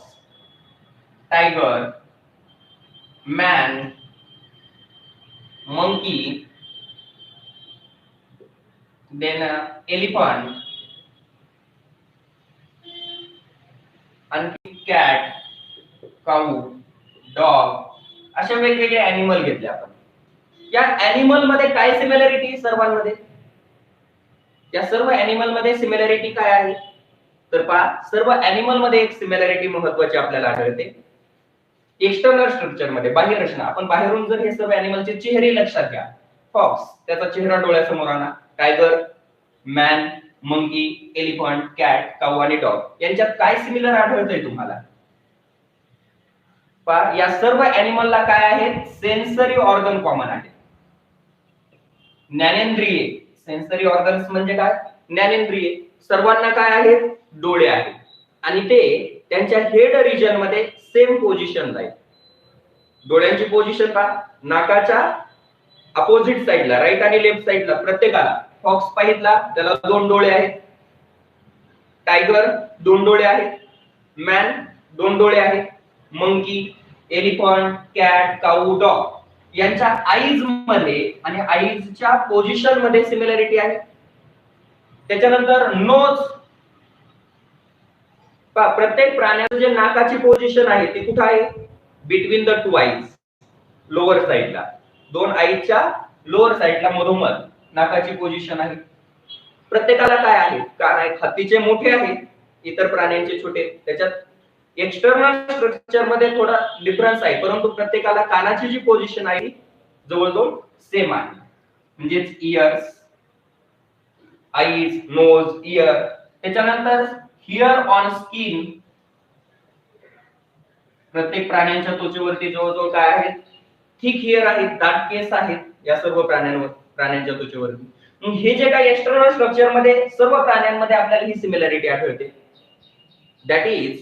S1: tiger, man, monkey, then elephant, आणखी कॅट, काऊ, डॉग, अशा वेगवेगळे अॅनिमल घेतले आपण. या अॅनिमल मध्ये काय सिमिलॅरिटी सर्वांमध्ये, या सर्व अॅनिमल मध्ये सिमिलॅरिटी काय आहे तर पहा, सर्व अॅनिमल मध्ये एक सिमिलॅरिटी महत्त्वाची आपल्याला आढळते. एक्सटर्नल स्ट्रक्चर मध्ये, बाह्य रचना. आपण बाहेरून जर हे सर्व अॅनिमलचे चेहरे लक्षात घ्या, फॉक्स त्याचा चेहरा डोळ्यासमोर आणा, tiger, man, monkey, elephant, cat, cow आणि डॉग यांच्यात काय सिमिलर आढळतंय तुम्हाला पहा. या सर्व अॅनिमलला काय आहेत, सेन्सरी ऑर्गन कॉमन आहे. ज्ञानेंद्रिये, सेन्सरी ऑर्गन्स म्हणजे काय, ज्ञानेंद्रिये. सर्वांना काय आहेत, डोळे आहेत आणि ते त्यांच्या हेड रिजन मध्ये सेम पोझिशन आहे. डोळ्यांची पोझिशन पहा, नाकाच्या अपोजिट साइडला, राईट आणि लेफ्ट साइडला प्रत्येकाला. फॉक्स पाहितला त्याला 2 डोळे आहेत, टायगर 2 डोळे आहेत, मॅन 2 डोळे आहेत, monkey, elephant, cat, cow, dog यांच्या आईज मध्ये आणि आईजच्या पोझिशन मध्ये सिमिलॅरिटी आहे. त्याच्यानंतर नोज, प्रत्येक प्राण्याचं जे नाकाची पोझिशन आहे ते कुठे आहे, बिटवीन द 2 आईज, लोअर साइडला. 2 आईजच्या लोअर साइडला मधोमध नाकाची पोझिशन आहे. प्रत्येकाला काय आहे, कान आहेत. हत्तीचे मोठे आहेत, इतर प्राण्यांचे छोटे. त्याच्यात एक्सटर्नल स्ट्रक्चर मध्ये थोडा डिफरन्स आहे, परंतु प्रत्येकाला कानाची जी पोझिशन आहे जवळजवळ सेम आहे. म्हणजेच इयर्स, आईज, नोज, इयर. त्याच्यानंतर हिअर ऑन स्किन, प्रत्येक प्राण्यांच्या त्वचेवरती जवळजवळ काय आहेत, थिक हिअर आहेत, दाट केस आहेत या सर्व प्राण्यांच्या त्वचेवरती. मग हे जे काही एक्सटर्नल स्ट्रक्चर मध्ये सर्व प्राण्यांमध्ये आपल्याला ही सिमिलॅरिटी आढळते. That is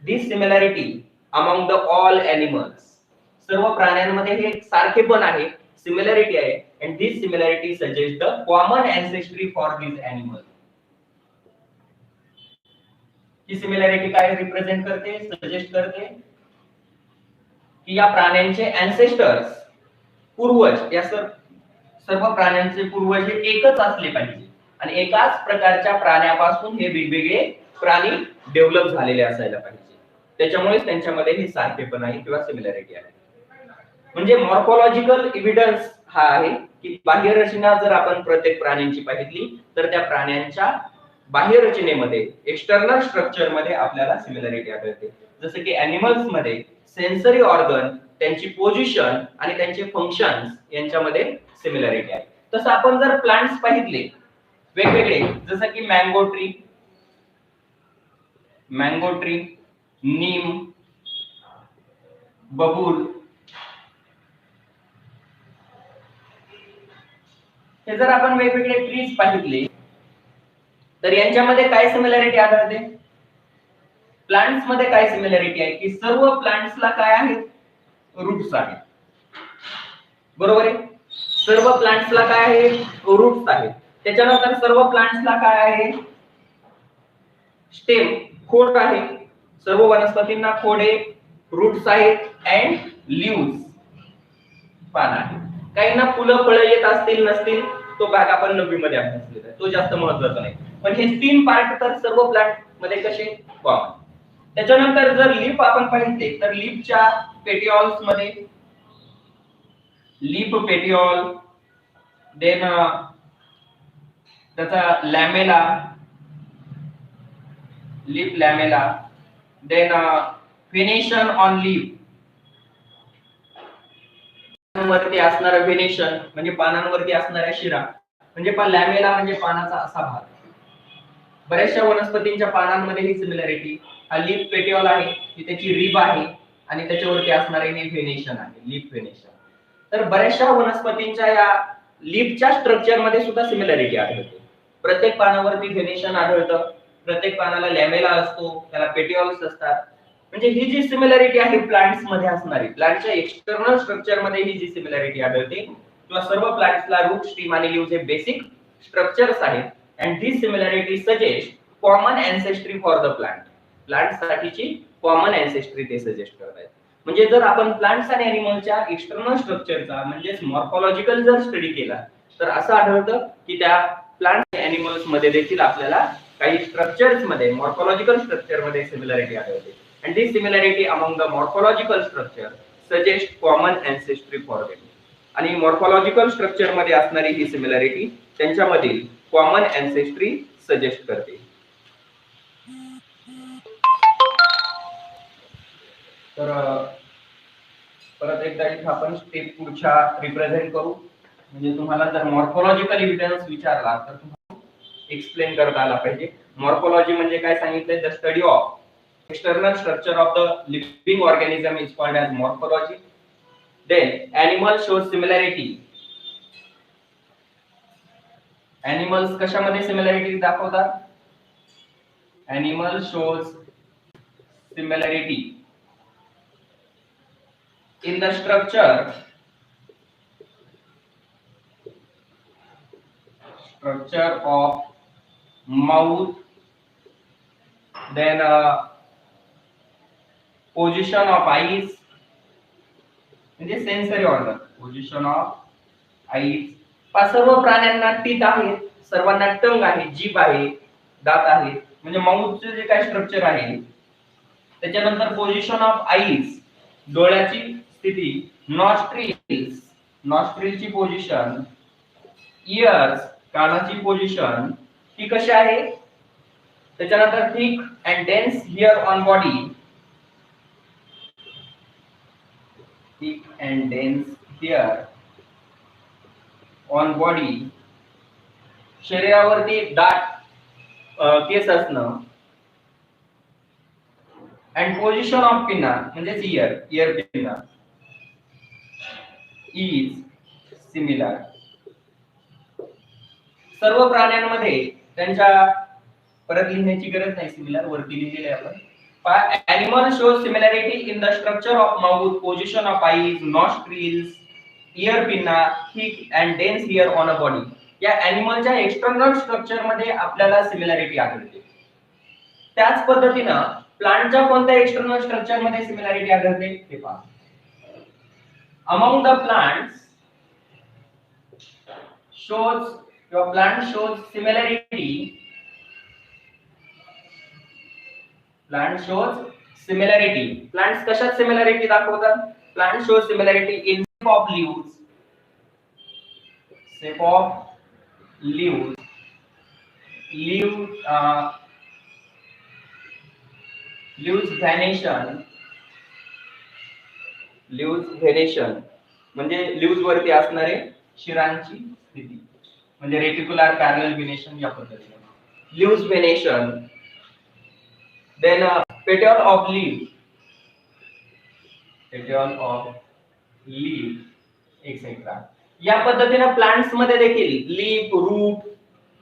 S1: this similarity among the all animals. सर्व प्राण्यांमध्ये हे सारखेपण आहे, सिमिलॅरिटी आहे, and this similarity suggests the common ancestry for these animals. He similarity काय रिप्रेझेंट करते, सजेस्ट करते की या प्राण्यांचे अँसेस्टर्स, पूर्वज, या सर्व प्राण्यांचे पूर्वज हे एकच असले पाहिजे आणि एकाच प्रकारच्या प्राण्यापासून हे वेगवेगळे प्राणी डेव्हलप झालेले असायला पाहिजे. त्याच्यामुळे त्यांच्यामध्ये हे सारखेपण आहे किंवा सिमिलॅरिटी आहे. म्हणजे मॉर्फोलॉजिकल एव्हिडन्स हा आहे की बाह्य रचना जर आपण प्रत्येक प्राण्यांची पाहिली तर त्या प्राण्यांच्या बाह्य रचनेमध्ये, एक्सटर्नल स्ट्रक्चर मध्ये आपल्याला सिमिलॅरिटी आढळते. जसं की ॲनिमल्स मध्ये सेन्सरी ऑर्गन, त्यांची पोझिशन आणि त्यांचे फंक्शन्स यांच्यामध्ये सिमिलॅरिटी आहे. तसं आपण जर प्लांट्स पाहितले वेगवेगळे, जसं की मँगो ट्री, नीम, बबूल, हे जर आपण वेगवेगळे ट्रीज पाहितले तर यांच्यामध्ये काय सिमिलॅरिटी आढळते? प्लांट्स मध्ये काय सिमिलॅरिटी आहे की सर्व प्लांट्सला काय आहे? रूट्स आहेत. बरोबर आहे. सर्व प्लांट्सला काय आहे? रूट्स आहेत. त्याच्यानंतर सर्व प्लांट्सला काय आहे? स्टेम, खोड आहे. सर्व वनस्पतींना खोड आहे, रूट्स आहेत अँड लीव्स, पान आहे. काहींना फुलं फळं येत असतील नसतील तो भाग आपण 9वी मध्ये अभ्यासलेला आहे, तो जास्त महत्त्वाचा नाही. पण हे 3 पार्ट तर सर्व प्लांट मध्ये कसे कॉमन. त्याच्यानंतर जर लीफ आपण पाहिजे तर लीफच्या पेटिओल्स मध्ये लीफ पेटिओल, देन त्याचा lamella, leaf lamella, then venation on leaf, वरती असणारा व्हेनेशन म्हणजे पानांवरती असणाऱ्या शिरा, म्हणजे लॅमेला म्हणजे पानाचा असा भाग. बऱ्याचशा वनस्पतींच्या पानांमध्ये ही सिमिलॅरिटी. हा लीफ पेटिओल आहे, ही त्याची रिब आहे आणि त्याच्यावरती असणारे हे व्हेनेशन आहे, लीफ व्हेनेशन. तर बऱ्याचशा वनस्पतींच्या या लीफच्या स्ट्रक्चर मध्ये सुद्धा सिमिलॅरिटी आढळते. प्रत्येक पानावरती व्हेनेशन आढळतं, प्रत्येक पानाला लॅमेला असतो, त्याला पेटिओल्स असतात. म्हणजे ही जी सिमिलॅरिटी आहे प्लांट्स मध्ये असणारी, प्लांटच्या एक्सटर्नल स्ट्रक्चर मध्ये ही जी सिमिलॅरिटी आढळते, किंवा सर्व प्लांट्सला रूट, स्टीम आणि लीव्स हे बेसिक स्ट्रक्चर्स आहेत. And this similarity suggest common ancestry for the plant. Plant साठीची कॉमन अँसेस्ट्री ते सजेस्ट करतात. म्हणजे जर आपण प्लांट्स आणि ॲनिमलच्या एक्सटर्नल स्ट्रक्चरचा म्हणजेच मॉर्फोलॉजिकल जर स्टडी केला तर असं आढळतं की त्या प्लांट्स आणि ॲनिमल्स मध्ये देखील आपल्याला काही स्ट्रक्चर्स मध्ये, मॉर्फोलॉजिकल स्ट्रक्चर मध्ये सिमिलॅरिटी आढळते. And this similarity among the morphological structure suggest common ancestry for them. आणि मॉर्फोलॉजिकल स्ट्रक्चर मध्ये असणारी ही सिमिलॅरिटी त्यांच्यामधील कॉमन अँसेस्ट्री सजेस्ट करते. तर परत एकदा इथे आपण स्टेप पुढच्या रिप्रेझेंट करू. म्हणजे तुम्हाला जर मॉर्फोलॉजिकल एव्हिडन्स विचारला तर तुम्हाला एक्सप्लेन करता आला पाहिजे. मॉर्फोलॉजी म्हणजे काय सांगितलंय? The study of external structure of the living organism is called as morphology. Then animal shows similarity. Animals कशामध्ये सिमिलॅरिटी दाखवतात? Animal shows similarity in the structure of mouth, then position of eyes, म्हणजे sensory organ, position of eyes. सर्व प्राण्यांना teeth आहेत, सर्वांना टंग आहे, जीभ आहे, दात आहे, म्हणजे माउथचे जे काय स्ट्रक्चर आहे. त्याच्यानंतर पोझिशन ऑफ आईज, डोळ्याची स्थिती, नॉस्ट्रिल्स, नॉस्ट्रिलची पोझिशन, इयर्स, कानाची पोझिशन ही कशी आहे. त्याच्यानंतर thick and dense hair on body, thick and dense hair on body, शरीरावरती दाट केस असणं. अँड पोझिशन ऑफ पिना म्हणजे इयर पिना इज सिमिलर. सर्व प्राण्यांमध्ये त्यांच्या, परत लिहिण्याची गरज नाही, सिमिलर वरती लिहिलेले आपण. Animal shows similarity in the structure of mouth, position of eyes, nostrils, ear pinna, thick and dense hair on a body. या ॲनिमलच्या एक्सटर्नल स्ट्रक्चर मध्ये आपल्याला सिमिलॅरिटी आढळते. त्याच पद्धतीनं प्लांटच्या कोणत्या एक्सटर्नल स्ट्रक्चर मध्ये सिमिलॅरिटी आढळते हे पहा. Among the plants shows, your plant shows similarity. Plant shows similarity. Plants कशात सिमिलॅरिटी दाखवतात? Plant shows similarity in shape of leaves. Shape of leaves. Venation म्हणजे ल्यूज वरती असणारे शिरांची स्थिती म्हणजे रेटिक्युलर पॅरलल व्हेनेशन या पद्धतीने ल्यूज venation. Then petiole of leaf etcetera. या पद्धतीने प्लांट्स मध्ये देखील लीफ, रूट,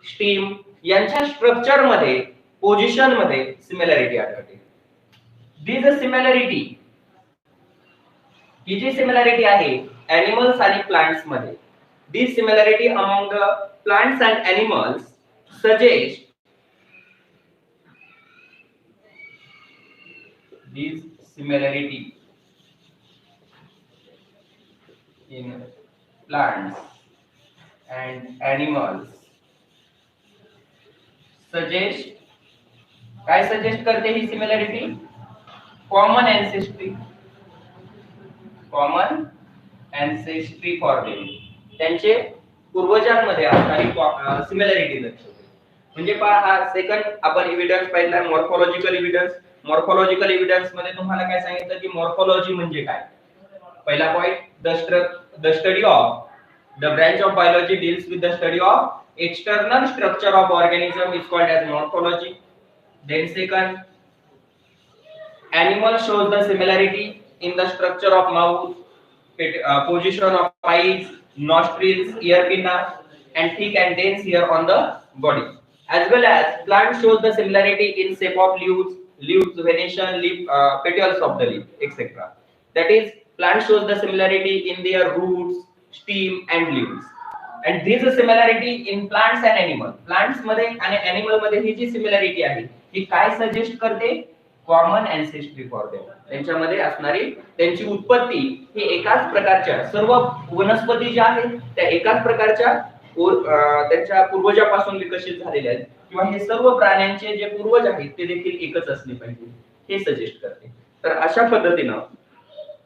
S1: स्टीम यांच्या स्ट्रक्चर मध्ये, पोझिशन मध्ये सिमिलॅरिटी आढळते. दिस सिमिलॅरिटी ही जी सिमिलॅरिटी आहे एनिमल्स आणि प्लांट्स मध्ये, this similarity among the plants and animals suggest this similarity in plants and animals suggest, काय सजेस्ट करते ही similarity? Common ancestry for them, त्यांचे पूर्वजांमध्ये असणारी सिमिलॅरिटी दर्शवते. म्हणजे पहा, हा सेकंड आपण एव्हिडन्स पाहिला मॉर्फोलॉजिकल एव्हिडन्स. मॉर्फोलॉजिकल एव्हिडन्स मध्ये तुम्हाला काय सांगितलं की मॉर्फोलॉजी म्हणजे काय? पहिला point, the study of the branch of biology deals with the study of external structure of organism is called as morphology. Then second, animal shows the similarity in the structure of mouth, position of eyes, nostrils, ear pinna, and thick and dense hair on the body. As well as plant shows the similarity in shape of leaves, venation, petals of the leaf, etc. That is, plant shows the similarity in their roots, stem, and leaves. And this is similarity in plants and animal. Plants मध्ये आणि animal मध्ये ही जी similarity आहे, ही काय suggest करते? Common ancestry for them. त्यांच्यामध्ये असणारी त्यांची उत्पत्ती ही एकाच प्रकारच्या, सर्व वनस्पती ज्या आहेत त्या एकाच प्रकारच्या त्यांच्या पूर्वजापासून विकसित झालेल्या आहेत, किंवा हे सर्व प्राण्यांचे जे पूर्वज आहेत ते देखील एकच असले पाहिजे, हे सजेस्ट करते. तर अशा पद्धतीनं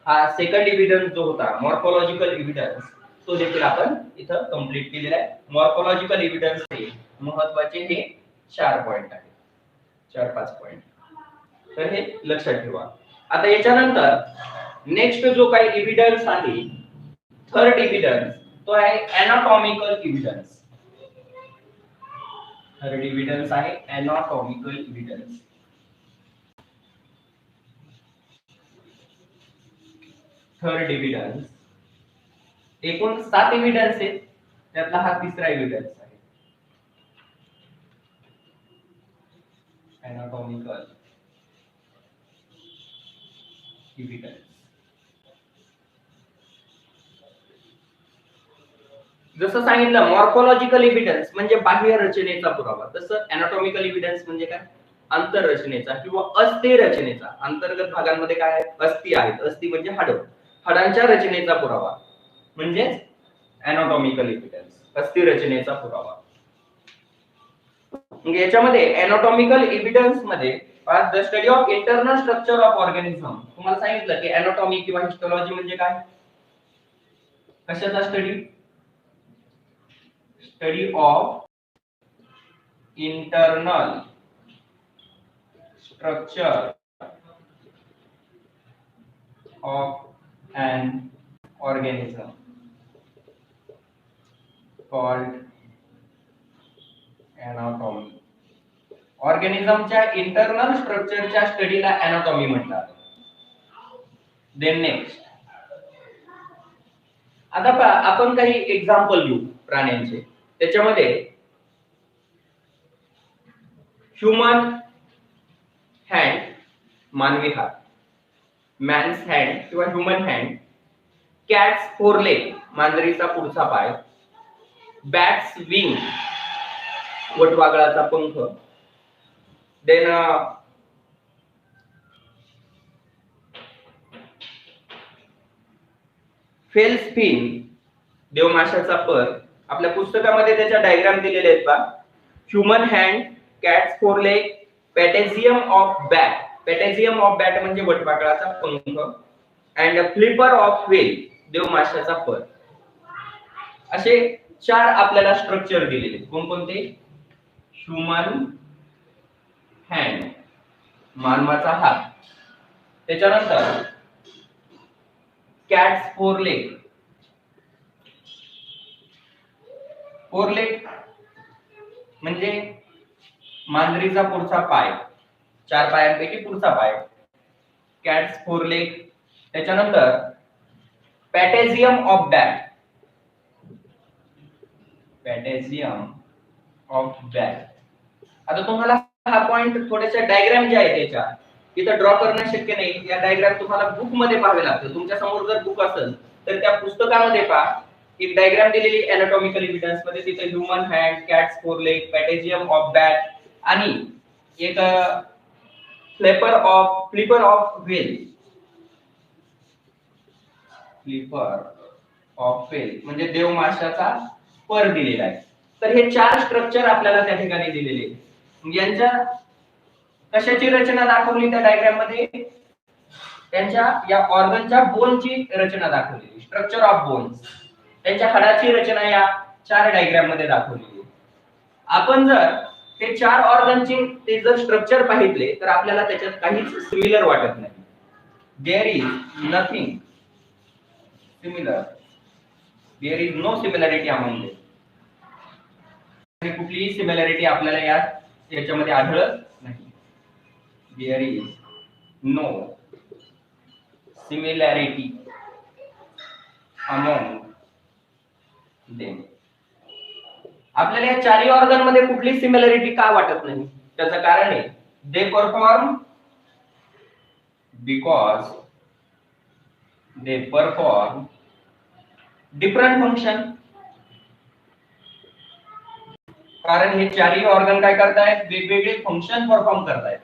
S1: हा सेकंड एव्हिडन्स जो होता मॉर्फोलॉजिकल एव्हिडन्स, तो देखील आपण इथं कंप्लीट केलेला आहे. मॉर्फोलॉजिकल एव्हिडन्स हे महत्त्वाचे हे 4 पॉइंट आहेत, 4-5 पॉइंट. तर हे लक्षात ठेवा. आता याच्यानंतर नेक्स्ट जो काही एव्हिडन्स आहे, थर्ड एव्हिडन्स, तो आहे एनाटॉमिकल एव्हिडन्स. थर्ड एव्हिडन्स आहे एनाटॉमिकल एव्हिडन्स. थर्ड एव्हिडन्स, एकूण 7 एव्हिडन्स आहेत, त्यातला हा तिसरा एव्हिडन्स आहे. Anatomical evidence. जसं सांगितलं मॉर्फोलॉजिकल एव्हिडन्स म्हणजे बाह्य रचनेचा पुरावा, तसं एनाटॉमिकल एव्हिडन्स म्हणजे काय? आंतररचनेचा किंवा अस्थि रचनेचा. अंतर्गत भागांमध्ये काय आहे? अस्थि आहेत. अस्थि म्हणजे हाडं, हाडांच्या रचनेचा पुरावा म्हणजेच एनाटॉमिकल एव्हिडन्स, अस्थि रचनेचा पुरावा. म्हणजे याच्यामध्ये एनाटॉमिकल एव्हिडन्स मध्ये the study of internal structure of organism. तुम्हाला सांगितलं की एनाटॉमी किंवा हिस्टोलॉजी म्हणजे काय? कशाचा study? Study of internal structure of an organism called anatomy. ऑर्गॅनिझमच्या इंटरनल स्ट्रक्चरच्या स्टडीला एनाटॉमी म्हणतात. देन नेक्स्ट, आता आपण काही एक्झाम्पल घेऊ प्राण्यांचे. त्याच्यामध्ये ह्यूमन हँड, मानवी हात, मॅन्स हँड किंवा ह्यूमन हँड, कॅट्स फोरलेग, मांजरीचा पुढचा पाय, बॅट्स विंग, वटवागळाचा पंख, देन फेल्स फिन, देवमाशाचा पर. आपल्या पुस्तकामध्ये त्याच्या डायग्राम दिलेले आहेत पहा. Human hand, cats foreleg, patagium of bat. Patagium of bat म्हणजे वटवागळाचा पंख, अँड फ्लिपर ऑफ व्हेल, देवमाशाचा पर. असे 4 आपल्याला स्ट्रक्चर दिलेले. कोणकोणते? ह्यूमन हँड, मानवाचा हात. त्याच्यानंतर कॅट्स फोरलेग. फोरलेग म्हणजे मांजरीचा पुढचा पाय, 4 पायांपैकी पुढचा पाय, कॅट्स फोरलेग. त्याच्यानंतर patagium of bat. Patagium of bat. आता तुम्हाला हा पॉइंट थोड्याशा डायग्राम जे आहे त्याच्या इथं ड्रॉ करणं शक्य नाही. या डायग्राम तुम्हाला बुक मध्ये पाहावे लागतील. तुमच्या समोर जर बुक असेल तर त्या पुस्तकामध्ये पहा, एक डायग्राम दिलेली एनाटॉमिकल एव्हिडन्स मध्ये. तिथे human hand, cats foreleg, patagium of bat आणि एक flipper of whale. Flipper of whale म्हणजे देवमाशाचा पर दिलेला आहे. तर हे 4 स्ट्रक्चर आपल्याला त्या ठिकाणी दिलेले आहेत. यांच्या कशाची रचना दाखवली त्या डायग्राम मध्ये? त्यांच्या या ऑर्गनच्या बोनची रचना दाखवलेली, स्ट्रक्चर ऑफ बोन्स. त्यांच्या हाडाची रचना या 4 डायग्राम मध्ये दाखवलेली. आपण जर ते 4 ऑर्गनचे ते जर स्ट्रक्चर पाहितले तर आपल्याला त्याच्यात काहीच सिमिलर वाटत नाही. There is nothing similar. There is no similarity among them. कुठलीही सिमिलॅरिटी आपल्याला याच्यामध्ये आढळत नाही. There is no similarity among them. आपल्याला या 4 ऑर्गन मध्ये कुठली सिमिलॅरिटी का वाटत नाही? त्याचं कारण आहे they perform because they perform different function. कारण हे 4 ऑर्गन काय करतायत? वेगवेगळे फंक्शन परफॉर्म करतायत.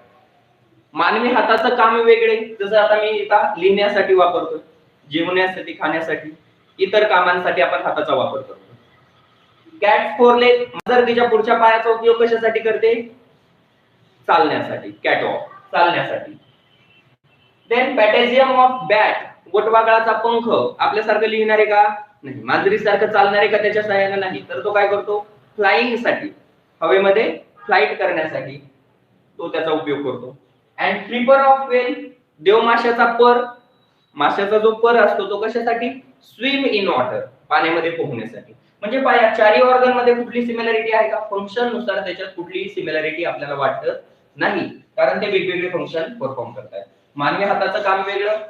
S1: मानवी हाताचं काम वेगळे, जसं आता मी इथं लिहिण्यासाठी वापरतो, जेवण्यासाठी, खाण्यासाठी, इतर कामांसाठी आपण हाताचा वापर करतो. कॅट फोरलेग जर तिच्या पुढच्या पायाचा उपयोग कशासाठी करते? चालण्यासाठी. कॅट वॉक, चालण्यासाठी. देन पॅटेझियम ऑफ बॅट, गोटवागळाचा पंख आपल्यासारखं लिहिणारे का? नाही. मांजरी सारखं चालणारे का त्याच्या सहाय्याने? नाही. तर तो काय करतो? फ्लाइंग साठी, हवेमध्ये फ्लाइट करण्यासाठी तो त्याचा उपयोग करतो. अँड फ्लिपर ऑफ व्हेल, देवमाशाचा पर. माशाचा जो पर असतो तो कशासाठी? स्विम इन वॉटर, पाण्यामध्ये पोहण्यासाठी. म्हणजे पहा 4 ऑर्गन मध्ये कुठली सिमिलॅरिटी आहे का? फंक्शन नुसार त्याच्यात कुठलीही सिमिलॅरिटी आपल्याला वाटत नाही, कारण ते वेगवेगळे फंक्शन परफॉर्म करतात. मानवी हाताचं काम वेगळं,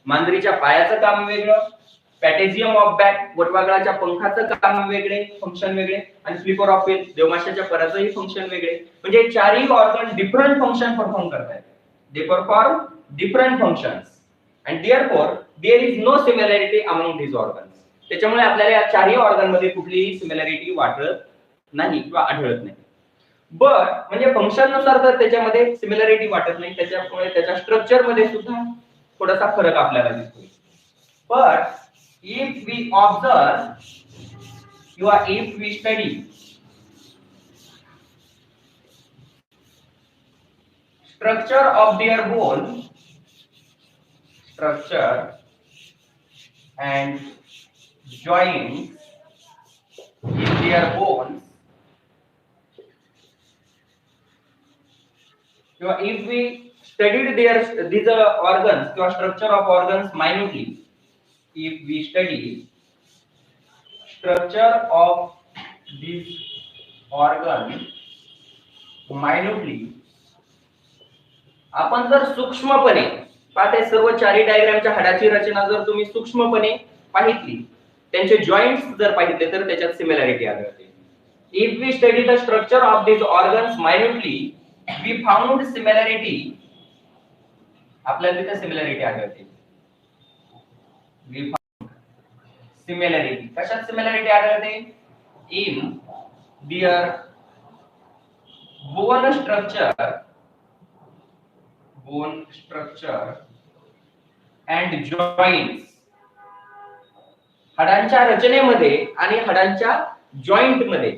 S1: मांजरीच्या पायाचं काम वेगळं, पॅटेझियम ऑफ बॅक, गोटवागळाच्या पंखाचं काम वेगळे, फंक्शन वेगळे, आणि फ्लिपर ऑफ व्हेल, देवमाशाच्या पराचंही फंक्शन वेगळे. म्हणजे 4 ऑर्गन डिफरंट फंक्शन परफॉर्म करतात. दे perform different functions and therefore there is no similarity among these organs. त्याच्यामुळे आपल्याला या 4 ऑर्गन मध्ये कुठलीही सिमिलॅरिटी वाटत नाही किंवा आढळत नाही. बट म्हणजे फंक्शन नुसार तर त्याच्यामध्ये सिमिलॅरिटी वाटत नाही, त्याच्यामुळे त्याच्या स्ट्रक्चर मध्ये सुद्धा थोडासा फरक आपल्याला दिसतो. बट इफ वी ऑब्झर्व किंवा if we study structure of their bone, structure and joints in their bones. So if we studied these organs or structure of organs minutely, if we study structure of these organs minutely, आपण जर सूक्ष्मपणे पाहते सर्व 4 डायग्रामच्या हाडाची रचना जर तुम्ही सूक्ष्मपणे पाहितली, त्यांचे joints जर पाहितले तर त्याच्यात सिमिलॅरिटी आढळते. If we study the structure of these organs minutely, we found similarity. आपल्याला तिथे सिमिलॅरिटी आढळते. We found similarity. कशात सिमिलॅरिटी आढळते? In their bone structure and joints. हाडांच्या रचनेमध्ये आणि हाडांच्या जॉइंट मध्ये.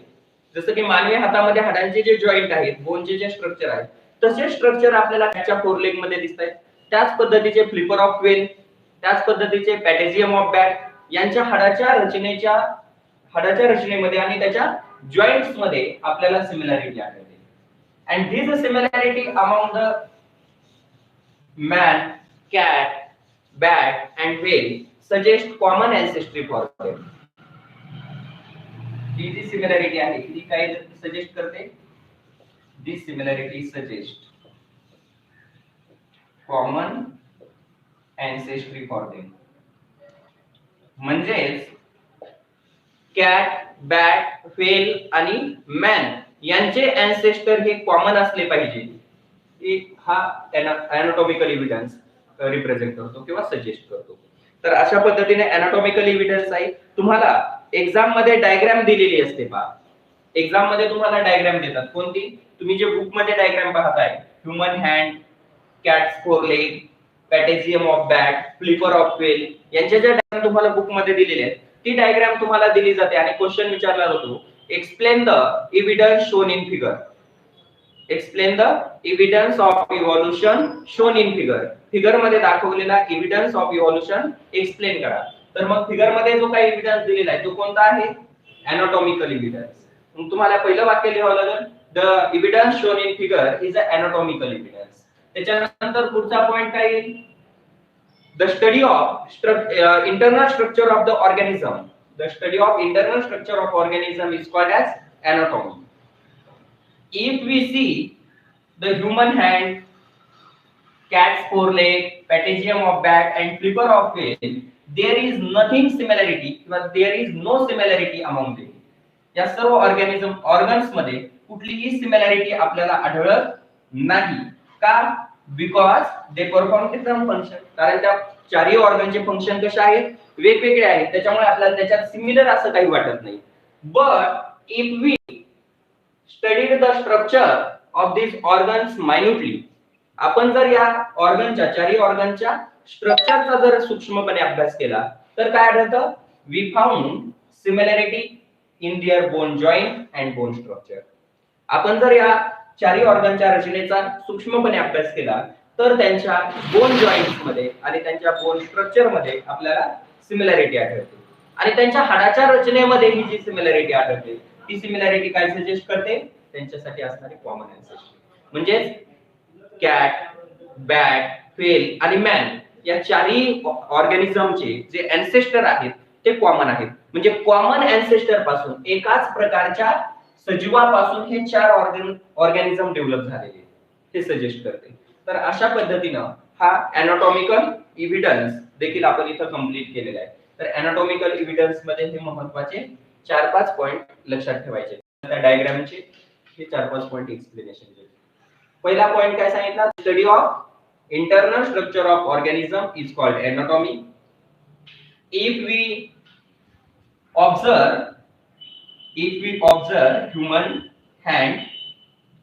S1: जसं की मानवी हातामध्ये हाडांचे जे जॉइंट आहेत, बोनचे जे स्ट्रक्चर आहे, तसे स्ट्रक्चर आपल्याला कॅटच्या फोरलेग मध्ये दिसत आहेत. त्याच पद्धतीचे फ्लिपर ऑफ व्हेल, त्याच पद्धतीचे पॅटेझियम ऑफ बॅक यांच्या हाडाच्या रचनेमध्ये आणि त्याच्या जॉइंट्स मध्ये आपल्याला सिमिलॅरिटी आढळते. and this similarity among the man, cat, bat and whale suggest common ancestry for them. ही जी सिमिलॅरिटी आहे ती काय सजेस्ट करते? This similarity suggests common ancestry for them. म्हणजेच कॅट, बॅट, व्हेल आणि मॅन यांचे अँसेस्टर हे कॉमन असले पाहिजे. हा अॅनाटॉमिकल एव्हिडन्स रिप्रेझेंट करतो किंवा सजेस्ट करतो. तर अशा पद्धतीने अॅनाटॉमिकल एव्हिडन्स आहे. तुम्हाला एक्झाम मध्ये डायग्राम दिलेली असते पहा. एक्झाम मध्ये तुम्हाला डायग्राम देतात. कोणती? तुम्ही जे बुक मध्ये डायग्राम पाहताय, human hand, cats foreleg, patagium of bat, flipper of whale यांच्या ज्या डायग्राम तुम्हाला बुक मध्ये दिलेले आहेत ती डायग्राम तुम्हाला दिली जाते आणि क्वेश्चन विचारला जातो, explain the evidence shown in figure. Explain the evidence of evolution shown in figure. Figure मध्ये दाखवलेला एव्हिडन्स ऑफ इव्होल्यूशन एक्सप्लेन करा. तर मग फिगर मध्ये जो काही एव्हिडन्स दिलेला आहे तो कोणता आहे? Anatomical evidence. मग तुम्हाला पहिलं वाक्य लिहावं लागेल, the evidence shown in figure is a anatomical evidence. त्याच्यानंतर पुढचा पॉइंट काय येईल? The study of internal structure of the organism. The study of internal structure of organism is called as anatomy. If we see the human hand, cat's foreleg, patagium of bat and flipper of whale, there is nothing similarity, but there is no similarity among them. या सर्व organs मध्ये कुठलीही similarity आपल्याला आढळत नाही. का? Because they perform different function. कारण त्या चारही ऑर्गनचे फंक्शन कसे आहेत? वेगवेगळे आहेत. त्याच्यामुळे आपल्याला त्याच्यात सिमिलर असं काही वाटत नाही. But if we studied the structure of this organs minutely, आपण जर या ऑर्गनच्या चारही ऑर्गनच्या स्ट्रक्चरचा जर सूक्ष्मपणे अभ्यास केला तर काय आढळतं? We found similarity in their bone joint and bone structure. आपण जर या चारही ऑर्गनच्या रचनेचा सूक्ष्मपणे अभ्यास केला तर त्यांच्या बोन जॉइंट्स मध्ये आणि त्यांच्या बोन स्ट्रक्चर मध्ये आपल्याला सिमिलॅरिटी आढळते. आणि त्यांच्या हाडाच्या रचनेमध्ये ही जी सिमिलॅरिटी आढळते ती सिमिलॅरिटी काय सजेस्ट करते? त्यांच्यासाठी असणारी कॉमन अँसेस्ट्री. म्हणजे कॅट, बॅट, व्हेल आणि मॅन या चारही ऑर्गॅनिझमचे जे अँसेस्टर आहेत ते कॉमन आहेत. म्हणजे कॉमन अँसेस्टर पासून एकाच प्रकारच्या सजीवापासून हे चार ऑर्गॅनिझम डेव्हलप झालेले हे सजेस्ट करते. तर अशा पद्धतीनं हा अॅनाटॉमिकल एव्हिडन्स देखील आपण इथं कंप्लीट केलेला आहे. तर अॅनाटॉमिकल एव्हिडन्स मध्ये हे महत्त्वाचे 4-5 पॉइंट लक्षात ठेवायचे. त्या डायग्रामचे हे 4-5 पॉइंट एक्सप्लेनेशन केले. पहिला पॉइंट काय सांगितला? Study of internal structure of organism is called anatomy. If we observe human hand,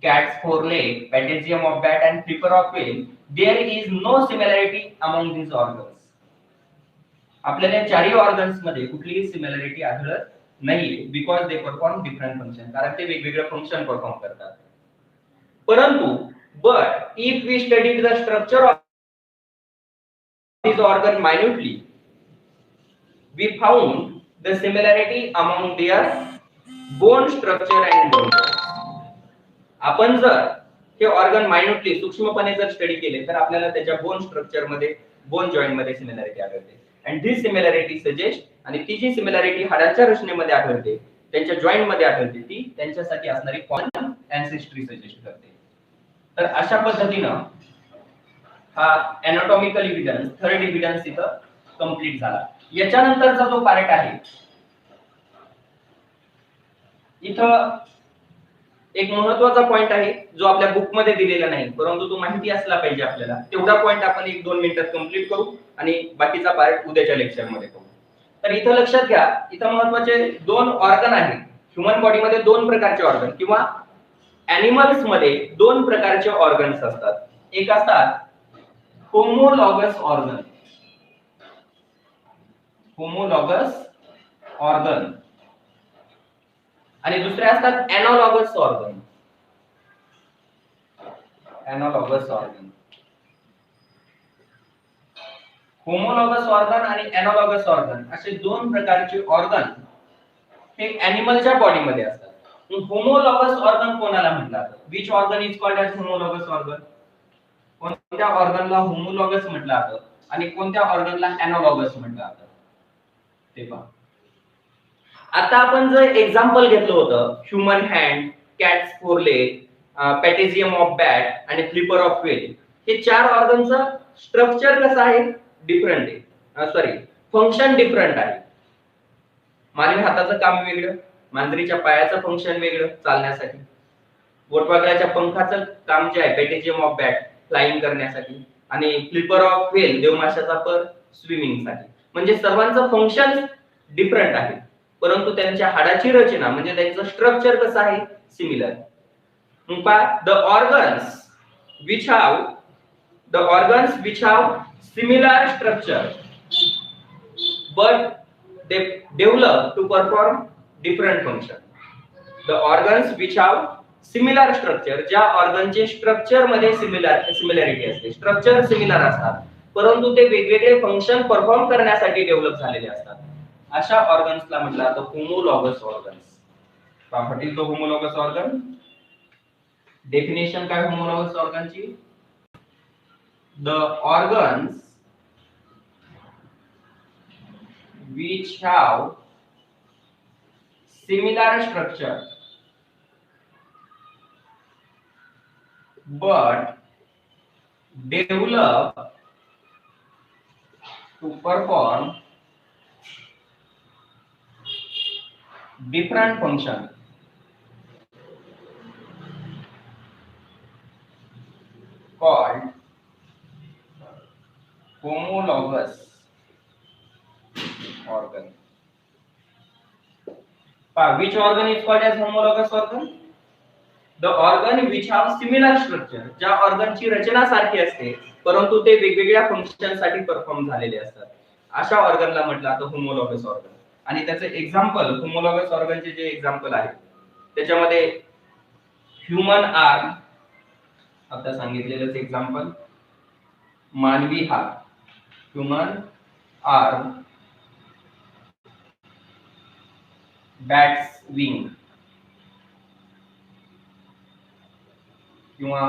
S1: cat's foreleg, patagium of bat and flipper of whale, there is no similarity among these organs. आपल्याला चारही organs मध्ये कुठलीही similarity आढळत नाही because they perform different function. कारण ते वेगवेगळे function perform करतात. परंतु but if we study the structure of these organ minutely, we found the similarity among their bone structure and bone joints. आपण जर हे ऑर्गन मायन्युटली सूक्ष्मपणे जर स्टडी केले तर आपल्याला त्याच्या बोन स्ट्रक्चर मध्ये, बोन जॉइंट मध्ये सिमिलॅरिटी आढळते. अँड दिस सिमिलॅरिटी सजेस्ट, आणि ती जी सिमिलॅरिटी हाडाच्या रचनेमध्ये आढळते, त्यांच्या जॉइंट मध्ये आढळते, ती त्यांच्यासाठी असणारी कॉमन अँसेस्ट्री सजेस्ट करते. तर अशा पद्धतीनं हा अॅनाटॉमिकल एव्हिडन्स, थर्ड एव्हिडन्स इथं कंप्लीट झाला. याच्यानंतरचा जो पार्ट आहे इथं एक महत्त्वाचा पॉइंट आहे जो आपल्या बुक मध्ये दिलेला नाही, परंतु तो माहिती असला पाहिजे आपल्याला. तेवढा पॉइंट आपण 1-2 मिनिटात कंप्लीट करू आणि बाकीचा पार्ट उद्याच्या लेक्चर मध्ये करू. तर इथं लक्षात घ्या, इथं महत्त्वाचे 2 ऑर्गन आहेत. ह्युमन बॉडी मध्ये 2 प्रकारचे ऑर्गन किंवा ॲनिमल्स मध्ये 2 प्रकारचे ऑर्गन्स असतात. एक असतात होमोलॉगस ऑर्गन, होमोलॉगस ऑर्गन, आणि दुसरे असतात analogous organ. Analogous organ, homologous organ आणि एनालॉगस ऑर्गन असे 2 प्रकारचे ऑर्गन हे ॲनिमलच्या बॉडी मध्ये असतात. होमोलॉगस ऑर्गन कोणाला म्हणतात? Which organ is called as homologous organ? कोणत्या ऑर्गनला होमोलॉगस म्हटलं जातं आणि कोणत्या ऑर्गनला एनालॉगस म्हटलं जातं ते पहा. आता आपण जर एक्झाम्पल घेतलं होतं human hand, cats foreleg, patagium of bat आणि फ्लिपर ऑफ व्हेल, हे चार ऑर्गनचं स्ट्रक्चर कसं आहे, डिफरंट आहे, सॉरी फंक्शन डिफरंट आहे. मानवी हाताचं काम वेगळं, मांजरीच्या पायाचं फंक्शन वेगळं चालण्यासाठी, बोटवागळ्याच्या पंखाचं काम जे आहे पॅटेझियम ऑफ बॅट फ्लाइंग करण्यासाठी आणि फ्लिपर ऑफ व्हेल देवमाशाचा पर स्विमिंग साठी. म्हणजे सर्वांचं फंक्शन डिफरंट आहे परंतु त्यांच्या हाडाची रचना म्हणजे त्यांचं स्ट्रक्चर कसं आहे, similar. The organs which have similar structure but they develop to perform different function. The organs which have similar structure, ज्या ऑर्गनचे स्ट्रक्चर मध्ये सिमिलॅरिटी असते, स्ट्रक्चर सिमिलर असतात परंतु ते वेगवेगळे फंक्शन परफॉर्म करण्यासाठी डेव्हलप झालेले असतात, अशा ऑर्गन्सला म्हटलं जातं homologous organs. What is the homologous organ? Definition काय होमोलॉगस ऑर्गनची? The organs which have similar structure but develop to perform different function called homologous organ. Which organ is called as homologous organ? The organ which have similar structure, ज्या ऑर्गनची रचना सारखी असते परंतु ते वेगवेगळ्या function साठी perform झालेले असतात, अशा ऑर्गनला म्हटलं जातं होमोलॉगस ऑर्गन. आणि त्याचे एक्झाम्पल, होमोलॉगस ऑर्गनचे जे एक्झाम्पल आहेत त्याच्यामध्ये ह्युमन आर्म, आता सांगितलेलंच एक्झाम्पल, मानवी हात, ह्युमन आर्म, बॅट्स विंग किंवा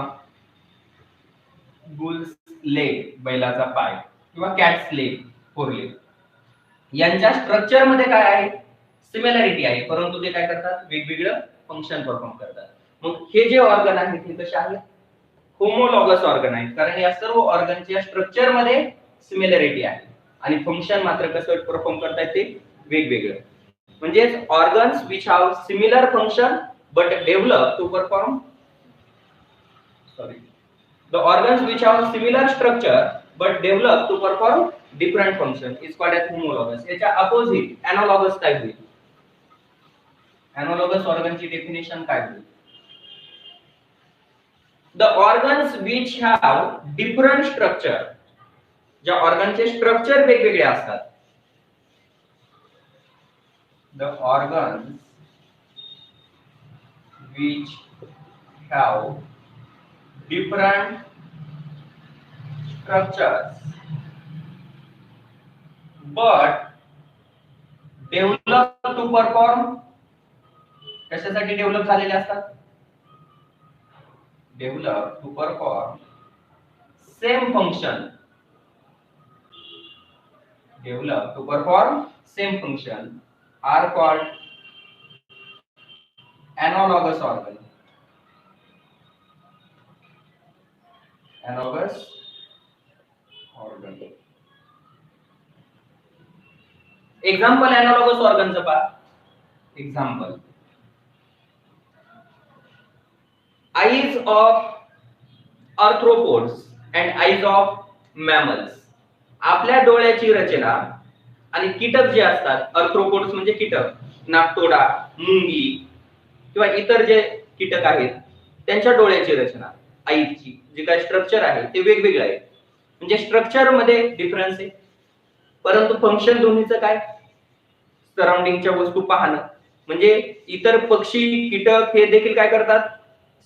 S1: बुल्स लेग, बैलाचा पाय, किंवा कॅट्स लेग, फोर लेग, यांच्या स्ट्रक्चर मध्ये काय आहे, सिमिलॅरिटी आहे परंतु ते काय करतात, वेगवेगळं फंक्शन परफॉर्म करतात. मग हे जे ऑर्गन आहेत ते कसे आहेत, होमोलॉगस ऑर्गन आहेत, कारण या सर्व ऑर्गनच्या स्ट्रक्चर मध्ये सिमिलॅरिटी आहे आणि फंक्शन मात्र कसं परफॉर्म करतात ते वेगवेगळं. म्हणजे organs which have similar function but develop to perform the organs which have similar structure but develop to perform different function is called as homologous. याच्या अपोजिट एनालॉगस काय होईल? एनालॉगस ऑर्गनची डेफिनेशन काय होईल? The organs which have different structure, ज्या ऑर्गनचे structure वेगवेगळे असतात, the organs which have different structures but develop to perform, कशासाठी develop झालेले असतात, develop to perform same function, develop to perform same function are called analogous organ. Analogous organ. Example analogous organ चा पहा. Example, eyes of arthropods and eyes of mammals. आपल्या डोळ्याची रचना आणि कीटक जे असतात, आर्थ्रोपोड्स म्हणजे कीटक, नाकतोडा, मुंगी किंवा इतर जे कीटक आहेत त्यांच्या डोळ्याची रचना, आईची जे काय स्ट्रक्चर आहे ते वेगवेगळे आहे. म्हणजे स्ट्रक्चर मध्ये डिफरन्स आहे परंतु फंक्शन दोन्हीचं काय, सराउंडिंगच्या वस्तू पाहणं. म्हणजे इतर पक्षी, कीटक हे देखील काय करतात,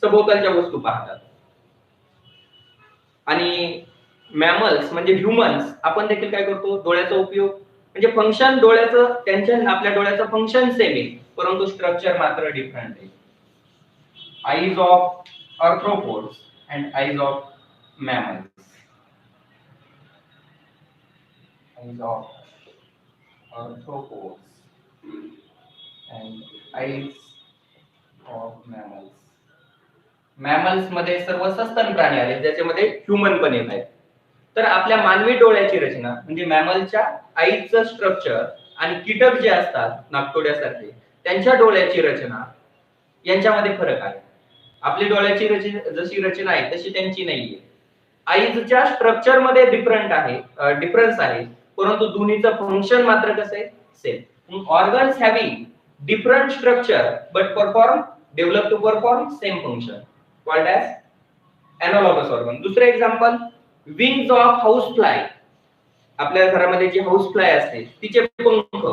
S1: सभोवतालच्या वस्तू पाहतात. आणि मॅमल्स म्हणजे ह्युमन्स, आपण देखील काय करतो, डोळ्याचा उपयोग. म्हणजे फंक्शन डोळ्याचं, त्यांच्या आपल्या डोळ्याचं फंक्शन सेम आहे परंतु स्ट्रक्चर मात्र डिफरंट आहे. Eyes of arthropods and eyes of mammals. Eyes of arthropods and eyes of mammals. Mammals मध्ये सर्व सस्तन प्राणी आले, ज्याच्यामध्ये ह्युमन पण येत आहेत. तर आपल्या मानवी डोळ्याची रचना म्हणजे मॅमलच्या आईचं स्ट्रक्चर आणि कीटक जे असतात नाकतोड्यासारखे त्यांच्या डोळ्याची रचना यांच्यामध्ये फरक आहे. आपली डोळ्याची जशी रचना आहे तशी त्यांची नाहीये. आईच्या स्ट्रक्चर मध्ये डिफरन्स आहे, परंतु दोन्हीचं फंक्शन मात्र कसं आहे, same. Organs having different structure but develop to perform same function called as analogous organ. दुसरे example, wings of house fly. आपल्या घरामध्ये जी हाऊस फ्लाय असते तिचे पंख,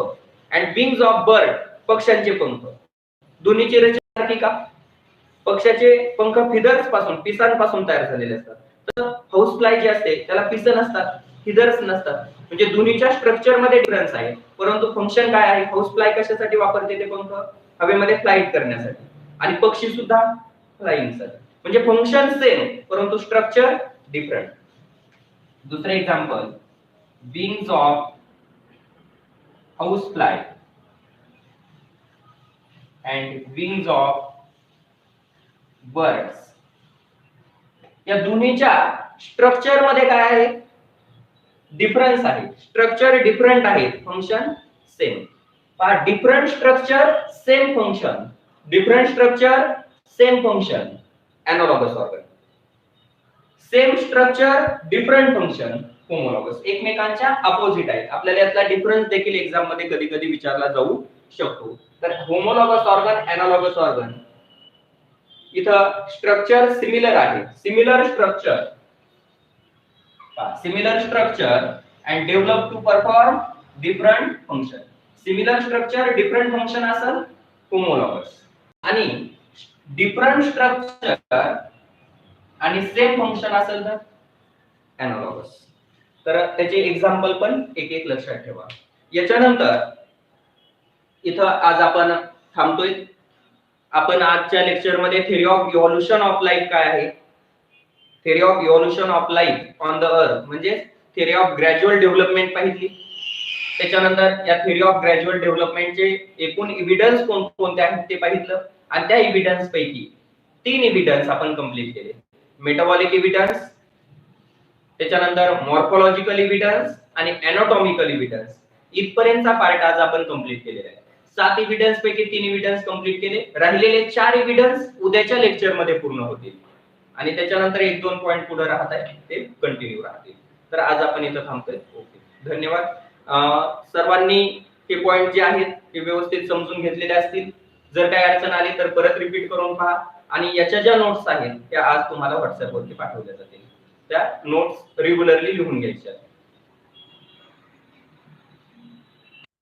S1: अँड विंग्स ऑफ बर्ड, पक्ष्यांचे पंख. दोन्हीची रचना सारखी का? पक्षाचे पंख फिदर्स पासून, पिसांपासून तयार झालेले असतात, तर हाऊस फ्लाय जे असते त्याला पिसं नसतात, फिदर्स नसतात. म्हणजे दोन्हीच्या स्ट्रक्चर मध्ये डिफरन्स आहे, परंतु फंक्शन काय आहे? हाऊस फ्लाय कशासाठी वापरते ते पंख? हवेमध्ये फ्लाईट करण्यासाठी, आणि पक्षी सुद्धा फ्लाइंगसाठी. म्हणजे फंक्शन सेम परंतु स्ट्रक्चर डिफरंट. दुसरे example, wings of house fly and wings of birds. या दोन्हीच्या स्ट्रक्चर मध्ये काय आहे? डिफरन्स आहे. स्ट्रक्चर डिफरंट आहे, function same. Different structure same function, different structure same function, analogous organ. Same structure different function, homologous. एकमेकांच्या opposite आहेत. आपल्याला यातला डिफरन्स देखील एक्झाम मध्ये कधी कधी विचारला जाऊ शकतो. तर होमोलॉगस ऑर्गन, एनालॉगस ऑर्गन, इथं स्ट्रक्चर सिमिलर आहे. Similar structure and develop to perform different function. Similar structure different function असेल होमोलॉगस, आणि डिफरंट स्ट्रक्चर आणि सेम फंक्शन असेल तर एनालॉगस. तर त्याचे एक्झाम्पल पण एक एक लक्षात ठेवा. याच्यानंतर इथं आज आपण थांबतोय. आपण आजच्या लेक्चर मध्ये theory of evolution of life काय आहे, theory of evolution of life on the अर्थ म्हणजे थिअरी ऑफ ग्रॅज्युअल डेव्हलपमेंट पाहिली. त्याच्यानंतर या थिअरी ऑफ ग्रॅज्युअल डेव्हलपमेंटचे एकूण एव्हिडन्स कोणते आहेत ते पाहिलं, आणि त्या एव्हिडन्स पैकी 3 एव्हिडन्स आपण कंप्लीट केले. मेटाबॉलिक एव्हिडन्स, त्याच्यानंतर मॉर्फोलॉजिकल एव्हिडन्स आणि एनाटॉमिकल एव्हिडन्स. इथपर्यंतचा पार्ट आज आपण कंप्लीट केलेला आहे. 7 एव्हिडन्स पैकी 3 एव्हिडन्स कंप्लीट केले. राहिलेले 4 एव्हिडन्स उद्याच्या लेक्चर मध्ये पूर्ण होतील, आणि त्याच्यानंतर 1-2 पॉइंट पुढे राहत आहे ते कंटिन्यू राहतील. तर आज आपण इथं थांबतोय. ओके, धन्यवाद. सर्वांनी हे पॉइंट जे आहेत ते व्यवस्थित समजून घेतलेले असतील. जर काही अडचण आली तर परत रिपीट करून पहा, आणि याच्या ज्या नोट्स आहेत त्या आज तुम्हाला व्हॉट्सअप वरती पाठवल्या जातील. त्या नोट्स रेग्युलरली लिहून घ्यायच्या.